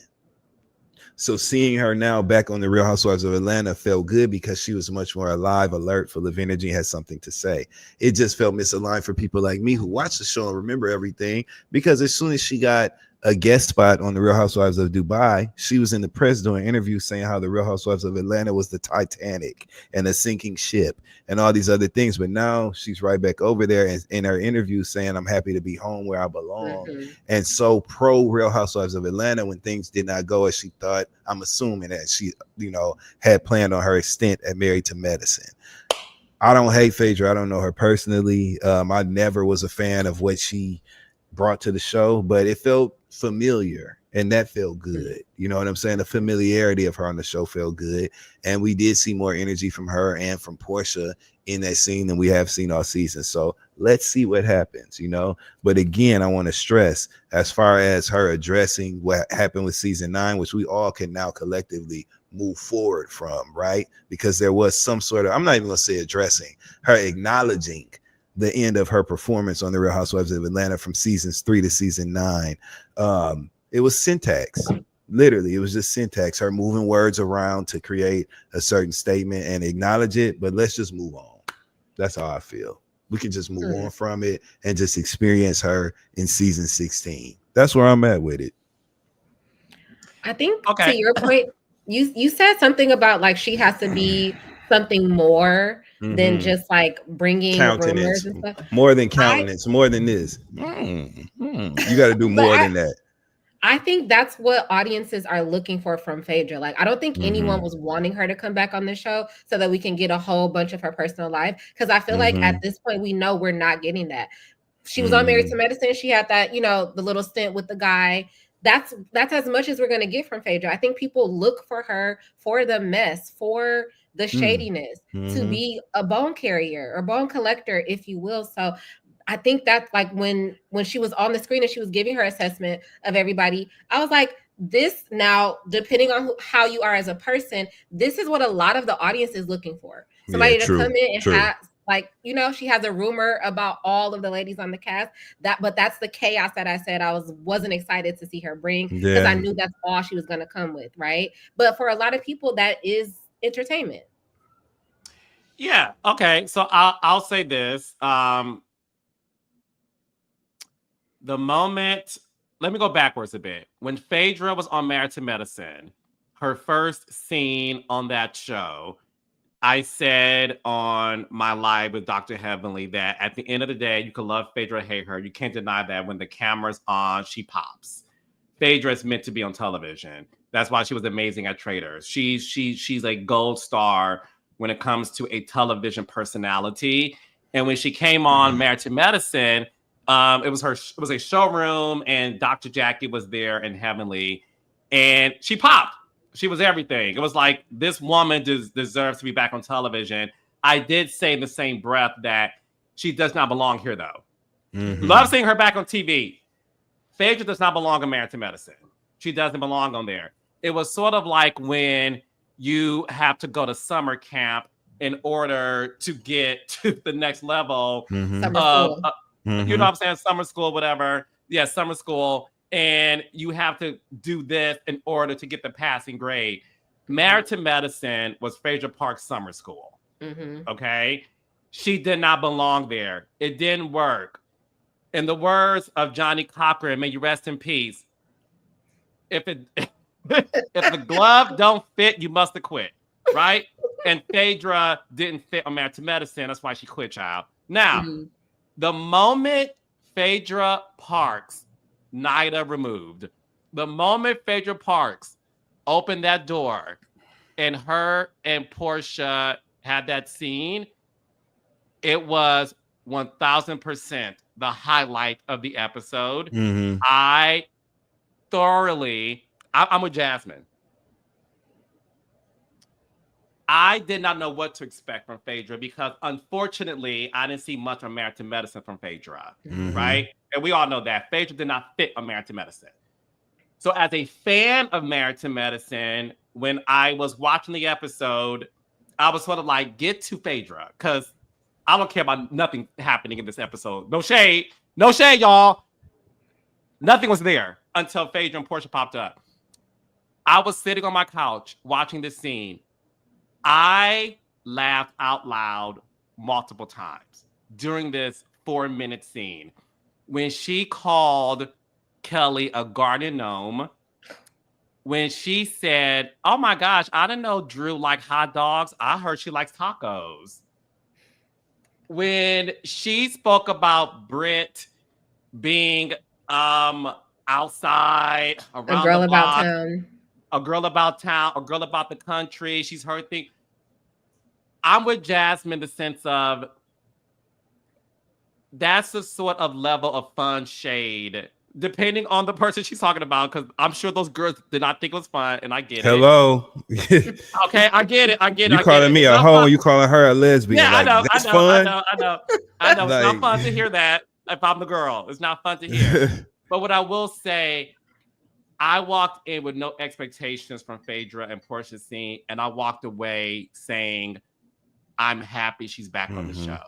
So seeing her now back on the Real Housewives of Atlanta felt good because she was much more alive, alert, full of energy, had something to say. It just felt misaligned for people like me who watch the show and remember everything, because as soon as she got a guest spot on the Real Housewives of Dubai, she was in the press doing interviews saying how the Real Housewives of Atlanta was the Titanic and a sinking ship and all these other things. But now she's right back over there and in her interview saying, I'm happy to be home where I belong. And so pro Real Housewives of Atlanta when things did not go as she thought. I'm assuming that she, had planned on her extent at Married to Medicine. I don't hate Phaedra. I don't know her personally. I never was a fan of what she brought to the show, but it felt familiar. And that felt good. You know what I'm saying? The familiarity of her on the show felt good. And we did see more energy from her and from Porsha in that scene than we have seen all season. So let's see what happens, you know? But again, I want to stress, as far as her addressing what happened with season 9, which we all can now collectively move forward from, right? Because there was some sort of, I'm not even going to say addressing, her acknowledging the end of her performance on The Real Housewives of Atlanta from seasons 3 to season 9. It was syntax. Literally, it was just syntax, her moving words around to create a certain statement and acknowledge it. But let's just move on. That's how I feel. We can just move on from it and just experience her in season 16. That's where I'm at with it. I think to your point, you said something about like she has to be something more than just like bringing rumors and stuff. More than countenance, more than this. You got to do more than that. I think that's what audiences are looking for from Phaedra. Like, I don't think anyone was wanting her to come back on the show so that we can get a whole bunch of her personal life. Because I feel like at this point, we know we're not getting that. She was on Married to Medicine. She had that, you know, the little stint with the guy. That's as much as we're going to get from Phaedra. I think people look for her for the mess, for the shadiness, to be a bone carrier or bone collector, if you will. So I think that's like when she was on the screen and she was giving her assessment of everybody, I was like, this now, depending on how you are as a person, this is what a lot of the audience is looking for. Somebody to come in and have, like, you know, she has a rumor about all of the ladies on the cast. But that's the chaos that I said I wasn't excited to see her bring, because I knew that's all she was going to come with, right? But for a lot of people, that is entertainment. Yeah. Okay. So I'll say this. The moment, let me go backwards a bit. When Phaedra was on Married to Medicine, her first scene on that show, I said on my live with Dr. Heavenly that at the end of the day, you can love Phaedra or hate her. You can't deny that when the camera's on, she pops. Phaedra is meant to be on television. That's why she was amazing at Traders. She's a gold star when it comes to a television personality. And when she came on Married to Medicine, it was a showroom, and Dr. Jackie was there and Heavenly, and she popped. She was everything. It was like, this woman deserves to be back on television. I did say in the same breath that she does not belong here, though. Love seeing her back on TV. Phaedra does not belong on Married to Medicine. She doesn't belong on there. It was sort of like when you have to go to summer camp in order to get to the next level of you know what I'm saying? Summer school, whatever. Yeah, summer school. And you have to do this in order to get the passing grade. Married to Medicine was Phaedra Park's summer school. Okay? She did not belong there. It didn't work. In the words of Johnny Cochran, may you rest in peace, if the glove don't fit, you must have quit. Right? And Phaedra didn't fit on Married to Medicine. That's why she quit, child. Now, the moment Phaedra Parks, NIDA removed, the moment Phaedra Parks opened that door and her and Porsha had that scene, it was 1000% the highlight of the episode. I'm with Jasmine. I did not know what to expect from Phaedra because, unfortunately, I didn't see much on Married to Medicine from Phaedra, right? And we all know that. Phaedra did not fit on Married to Medicine. So as a fan of Married to Medicine, when I was watching the episode, I was sort of like, get to Phaedra, because I don't care about nothing happening in this episode. No shade, y'all. Nothing was there until Phaedra and Porsha popped up. I was sitting on my couch watching this scene. I laughed out loud multiple times during this 4-minute scene when she called Kelly a garden gnome, when she said, oh my gosh, I didn't know Drew liked hot dogs. I heard she likes tacos. When she spoke about Britt being outside, around a girl the about block, town. A girl about town, a girl about the country. She's heard things. I'm with Jasmine in the sense of that's the sort of level of fun shade depending on the person she's talking about, because I'm sure those girls did not think it was fun, and I get it. Hello. Okay, I get it. You calling me a hoe and you calling her a lesbian? Yeah, like, I know. Like, It's not fun to hear that if I'm the girl. It's not fun to hear. But what I will say, I walked in with no expectations from Phaedra and Porsha's scene, and I walked away saying, I'm happy she's back on the show.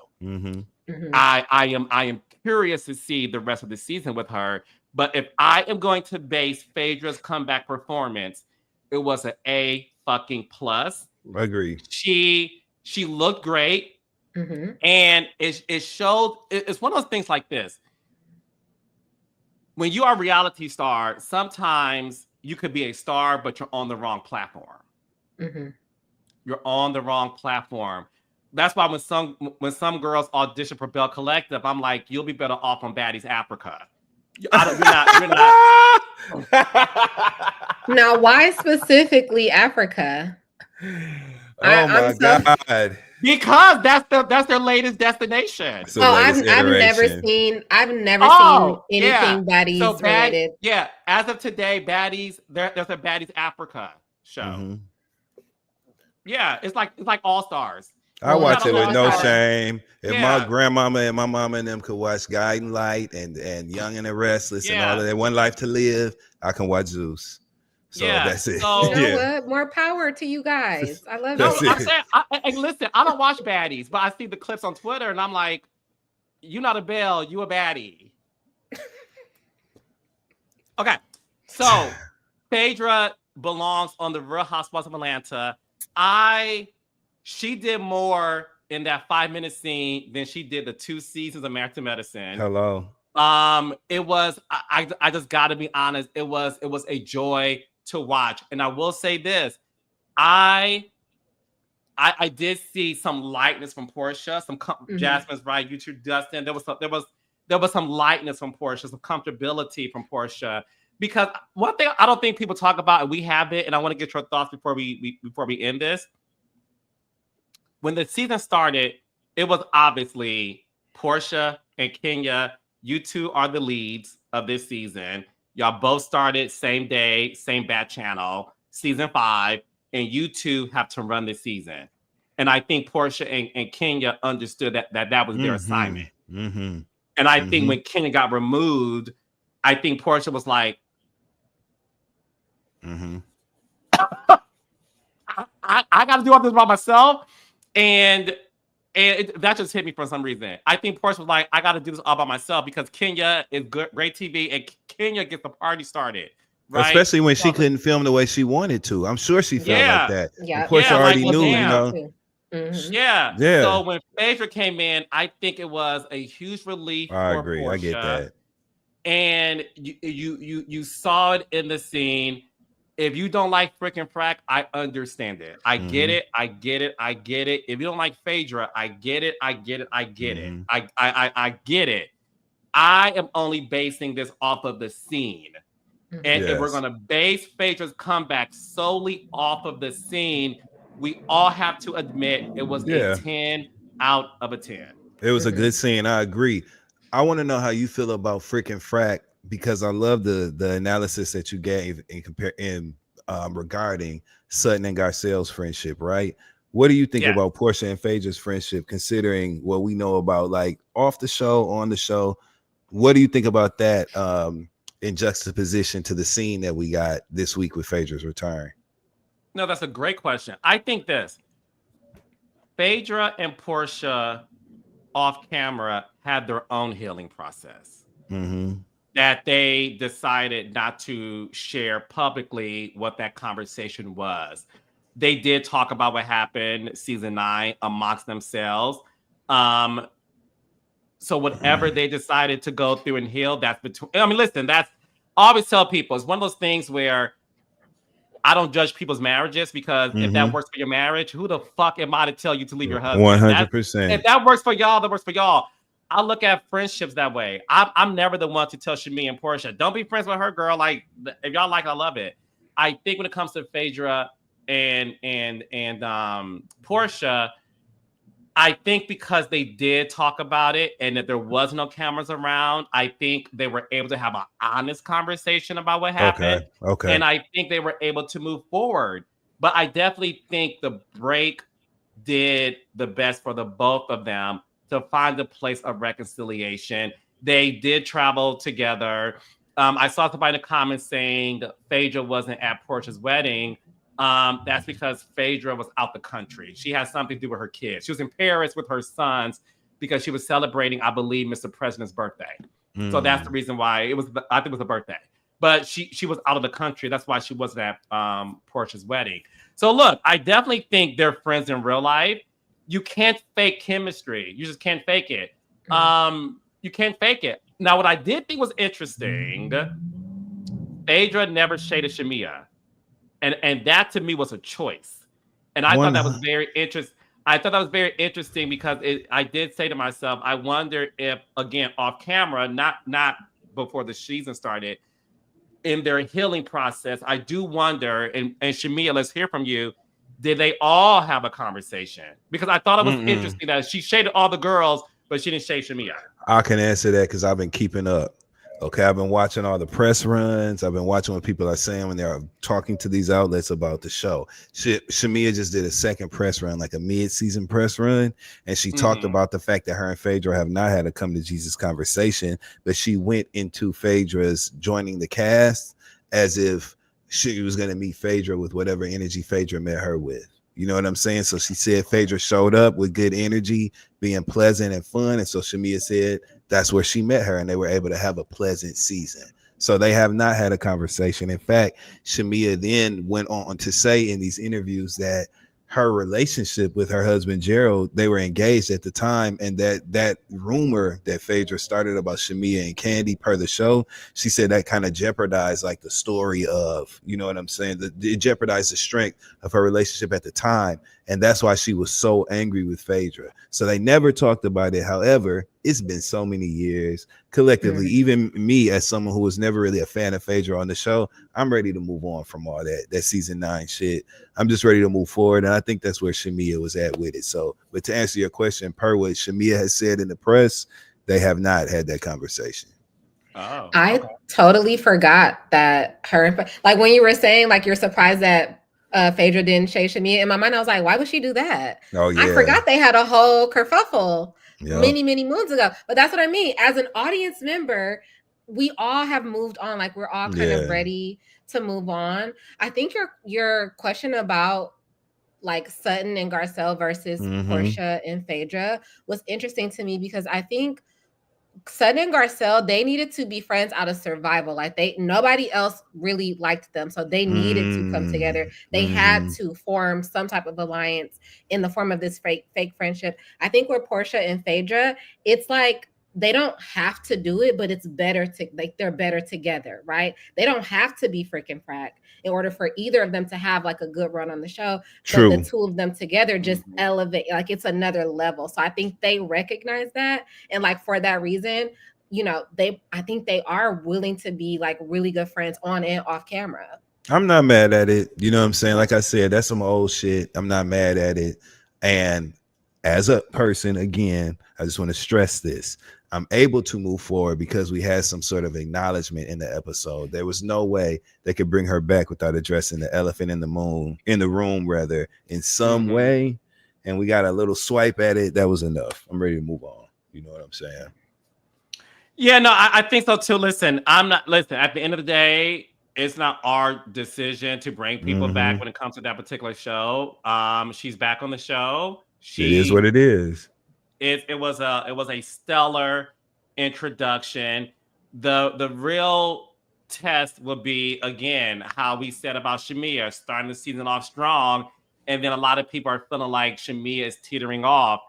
I am curious to see the rest of the season with her. But if I am going to base Phaedra's comeback performance, it was an A fucking plus. Agree. She looked great. And it showed, it's one of those things like this. When you are a reality star, sometimes you could be a star, but you're on the wrong platform. You're on the wrong platform. That's why when some girls audition for Bell Collective, I'm like, you'll be better off on Baddies Africa. You're not. Now, why specifically Africa? Oh my God. Because that's their latest destination. I've never seen anything Baddies related. Yeah, as of today, Baddies, there's a Baddies Africa show. Yeah, it's like All Stars. I watch it with no shame. If my grandmama and my mama and them could watch Guiding Light and Young and the Restless and all of that, One Life to Live, I can watch Zeus. So that's it. So, you know what? More power to you guys. I love it. I'm saying, listen, I don't watch Baddies, but I see the clips on Twitter and I'm like, you're not a Belle, you a baddie. Okay, so Phaedra belongs on the Real Housewives of Atlanta. She did more in that 5-minute scene than she did the 2 seasons of Married to Medicine. Hello. It was, I just gotta be honest, it was a joy to watch. And I will say this, I did see some lightness from Porsha, some Jasmine's right, you too, Dustin. There was some lightness from Porsha, some comfortability from Porsha. Because one thing I don't think people talk about, and we have it, and I want to get your thoughts before we end this. When the season started, it was obviously Porsha and Kenya. You two are the leads of this season. Y'all both started same day, same bat channel, season 5, and you two have to run the season. And I think Porsha and Kenya understood that was their assignment. And I think when Kenya got removed, I think Porsha was like, I got to do all this by myself. And that just hit me for some reason. I think Porsha was like, I got to do this all by myself because Kenya is great TV and Kenya gets the party started. Right? Especially when she couldn't film the way she wanted to. I'm sure she felt like that. Yeah. Porsha already knew, you know. Yeah. So when Phaedra came in, I think it was a huge relief. I agree. Porsha. I get that. And you saw it in the scene. If you don't like freaking frack, I understand it. I get it. If you don't like Phaedra, I get it. I get it. I get it. I am only basing this off of the scene. And if we're going to base Phaedra's comeback solely off of the scene, we all have to admit it was a 10 out of a 10. It was a good scene. I agree. I want to know how you feel about freaking frack, because I love the analysis that you gave in regarding Sutton and Garcelle's friendship, right? What do you think about Porsha and Phaedra's friendship, considering what we know about like off the show, on the show? What do you think about that in juxtaposition to the scene that we got this week with Phaedra's return? No, that's a great question. I think this. Phaedra and Porsha off camera had their own healing process. That they decided not to share publicly what that conversation was. They did talk about what happened season 9 amongst themselves. So whatever they decided to go through and heal, that's between. I mean, listen, I always tell people, it's one of those things where I don't judge people's marriages, because if that works for your marriage, who the fuck am I to tell you to leave your husband? 100%. If that works for y'all, that works for y'all. I look at friendships that way. I'm never the one to tell Shamea and Porsha, don't be friends with her, girl. Like, if y'all like it, I love it. I think when it comes to Phaedra and Porsha, I think because they did talk about it and that there was no cameras around, I think they were able to have an honest conversation about what happened. Okay. And I think they were able to move forward. But I definitely think the break did the best for the both of them to find a place of reconciliation. They did travel together. I saw somebody in the comments saying that Phaedra wasn't at Porsha's wedding. That's because Phaedra was out the country. She had something to do with her kids. She was in Paris with her sons because she was celebrating, I believe, Mr. President's birthday. So that's the reason why it was. I think it was a birthday, but she was out of the country. That's why she wasn't at Porsha's wedding. So look, I definitely think they're friends in real life. You can't fake chemistry. You just can't fake it. You can't fake it. Now, what I did think was interesting, Phaedra never shaded Shamea. And that to me was a choice. And I thought that was very interesting. I thought that was very interesting because I did say to myself, I wonder if, again, off camera, not before the season started, in their healing process, I do wonder, and Shamea, let's hear from you. Did they all have a conversation? Because I thought it was interesting that she shaded all the girls, but she didn't shade Shamea. I can answer that because I've been keeping up. Okay, I've been watching all the press runs. I've been watching what people are saying when they're talking to these outlets about the show. Shamea just did a second press run, like a mid-season press run, and she talked about the fact that her and Phaedra have not had a come to Jesus conversation, but she went into Phaedra's joining the cast as if she was going to meet Phaedra with whatever energy Phaedra met her with. You know what I'm saying? So she said Phaedra showed up with good energy, being pleasant and fun. And so Shamea said that's where she met her and they were able to have a pleasant season. So they have not had a conversation. In fact, Shamea then went on to say in these interviews that her relationship with her husband Gerald, they were engaged at the time, and that rumor that Phaedra started about Shamea and Candy per the show, she said that kind of jeopardized like the story of, you know what I'm saying, it jeopardized the strength of her relationship at the time, and that's why she was so angry with Phaedra. So they never talked about it. However, it's been so many years collectively, even me as someone who was never really a fan of Phaedra on the show, I'm ready to move on from all that season 9 shit. I'm just ready to move forward, and I think that's where Shamea was at with it. So, but to answer your question, per what Shamea has said in the press, they have not had that conversation. Oh, I totally forgot that her, like when you were saying like you're surprised that Phaedra didn't shade Shamea. In my mind, I was like, why would she do that? Oh yeah, I forgot they had a whole kerfuffle many moons ago. But that's what I mean. As an audience member, we all have moved on. Like we're all kind of ready to move on. I think your question about like Sutton and Garcelle versus Porsha and Phaedra was interesting to me because I think Sutton and Garcelle, they needed to be friends out of survival. Like nobody else really liked them. So they needed to come together. They had to form some type of alliance in the form of this fake friendship. I think with Porsha and Phaedra, it's like they don't have to do it, but it's better to, like, they're better together, right? They don't have to be freaking frack in order for either of them to have like a good run on the show. True. But the two of them together just elevate, like it's another level. So I think they recognize that. And like for that reason, you know, I think they are willing to be like really good friends on and off camera. I'm not mad at it. You know what I'm saying? Like I said, that's some old shit. I'm not mad at it. And as a person, again, I just want to stress this. I'm able to move forward because we had some sort of acknowledgement in the episode. There was no way they could bring her back without addressing the elephant in the room, rather, in some way. And we got a little swipe at it. That was enough. I'm ready to move on. You know what I'm saying? Yeah, no, I think so too. Listen, at the end of the day, it's not our decision to bring people back when it comes to that particular show. She's back on the show. It is what it is. It was a stellar introduction. The real test will be, again, how we said about Shamea starting the season off strong, and then a lot of people are feeling like Shamea is teetering off.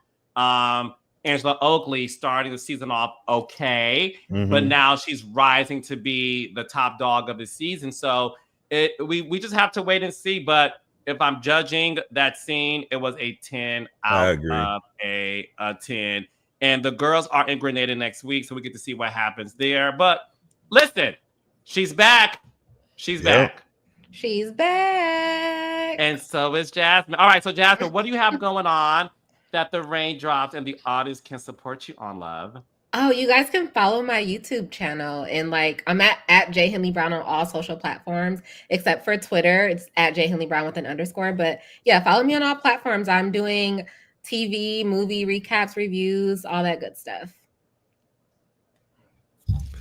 Angela Oakley starting the season off okay, but now she's rising to be the top dog of the season. So we just have to wait and see. But if I'm judging that scene, it was a 10 out of a 10. And the girls are in Grenada next week, so we get to see what happens there. But listen, she's back. She's back. She's back. And so is Jasmine. All right, so Jasmine, what do you have going on that the raindrops and the audience can support you on, love? Oh, you guys can follow my YouTube channel, and like I'm at J Henley Brown on all social platforms except for Twitter. It's at J Henley Brown with an underscore. But yeah, follow me on all platforms. I'm doing TV, movie recaps, reviews, all that good stuff.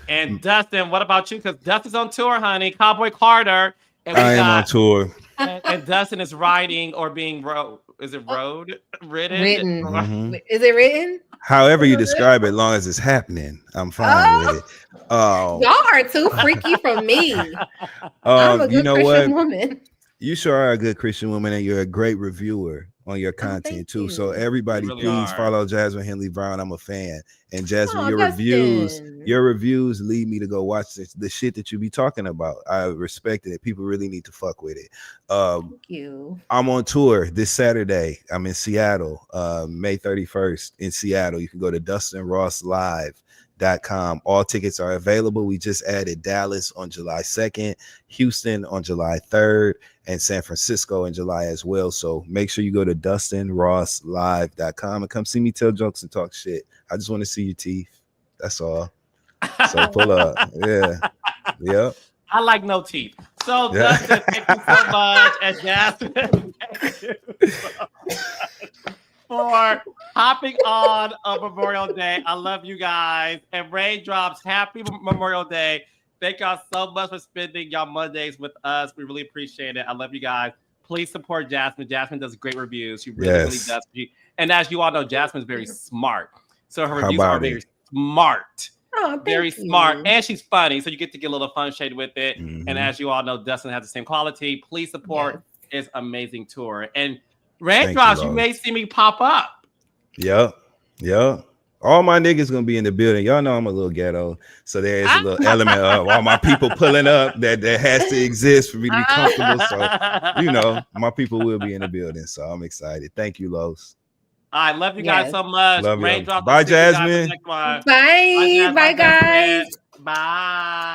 And Dustin, what about you? Because Dustin's on tour, honey. Cowboy Carter. And I am on tour. And Dustin is riding or being is it road ridden? Written. Mhm. Is it written? However you describe it, as long as it's happening, I'm fine with it. Y'all are too freaky for me. I'm a good Christian woman. You sure are a good Christian woman, and you're a great reviewer on your content too. So everybody, please follow Jasmine Henley Brown. I'm a fan. And Jasmine, your reviews lead me to go watch the shit that you be talking about. I respect it. People really need to fuck with it. Thank you. I'm on tour this Saturday. I'm in Seattle, May 31st in Seattle. You can go to DustinRossLive.com. All tickets are available. We just added Dallas on July 2nd, Houston on July 3rd, and San Francisco in July as well. So make sure you go to DustinRossLive.com and come see me tell jokes and talk shit. I just want to see your teeth. That's all. So pull up. Yeah. Yep. I like no teeth. So Dustin, thank you so much. And Jasmine, thank you so much for hopping on Memorial Day. I love you guys. And Raindrops, happy Memorial Day. Thank y'all so much for spending y'all Mondays with us. We really appreciate it. I love you guys. Please support Jasmine. Jasmine does great reviews. She really does. And as you all know, Jasmine's very smart. So her reviews are very smart. Oh, very smart. And she's funny. So you get to get a little fun shade with it. Mm-hmm. And as you all know, Dustin has the same quality. Please support his amazing tour. And Raindrops, you may see me pop up. Yep. All my niggas gonna be in the building. Y'all know I'm a little ghetto, so there is a little element of all my people pulling up that has to exist for me to be comfortable. So you know, my people will be in the building. So I'm excited. Thank you, Los. I love you guys so much. Love you. Bye, Jasmine. Bye, guys. Bye.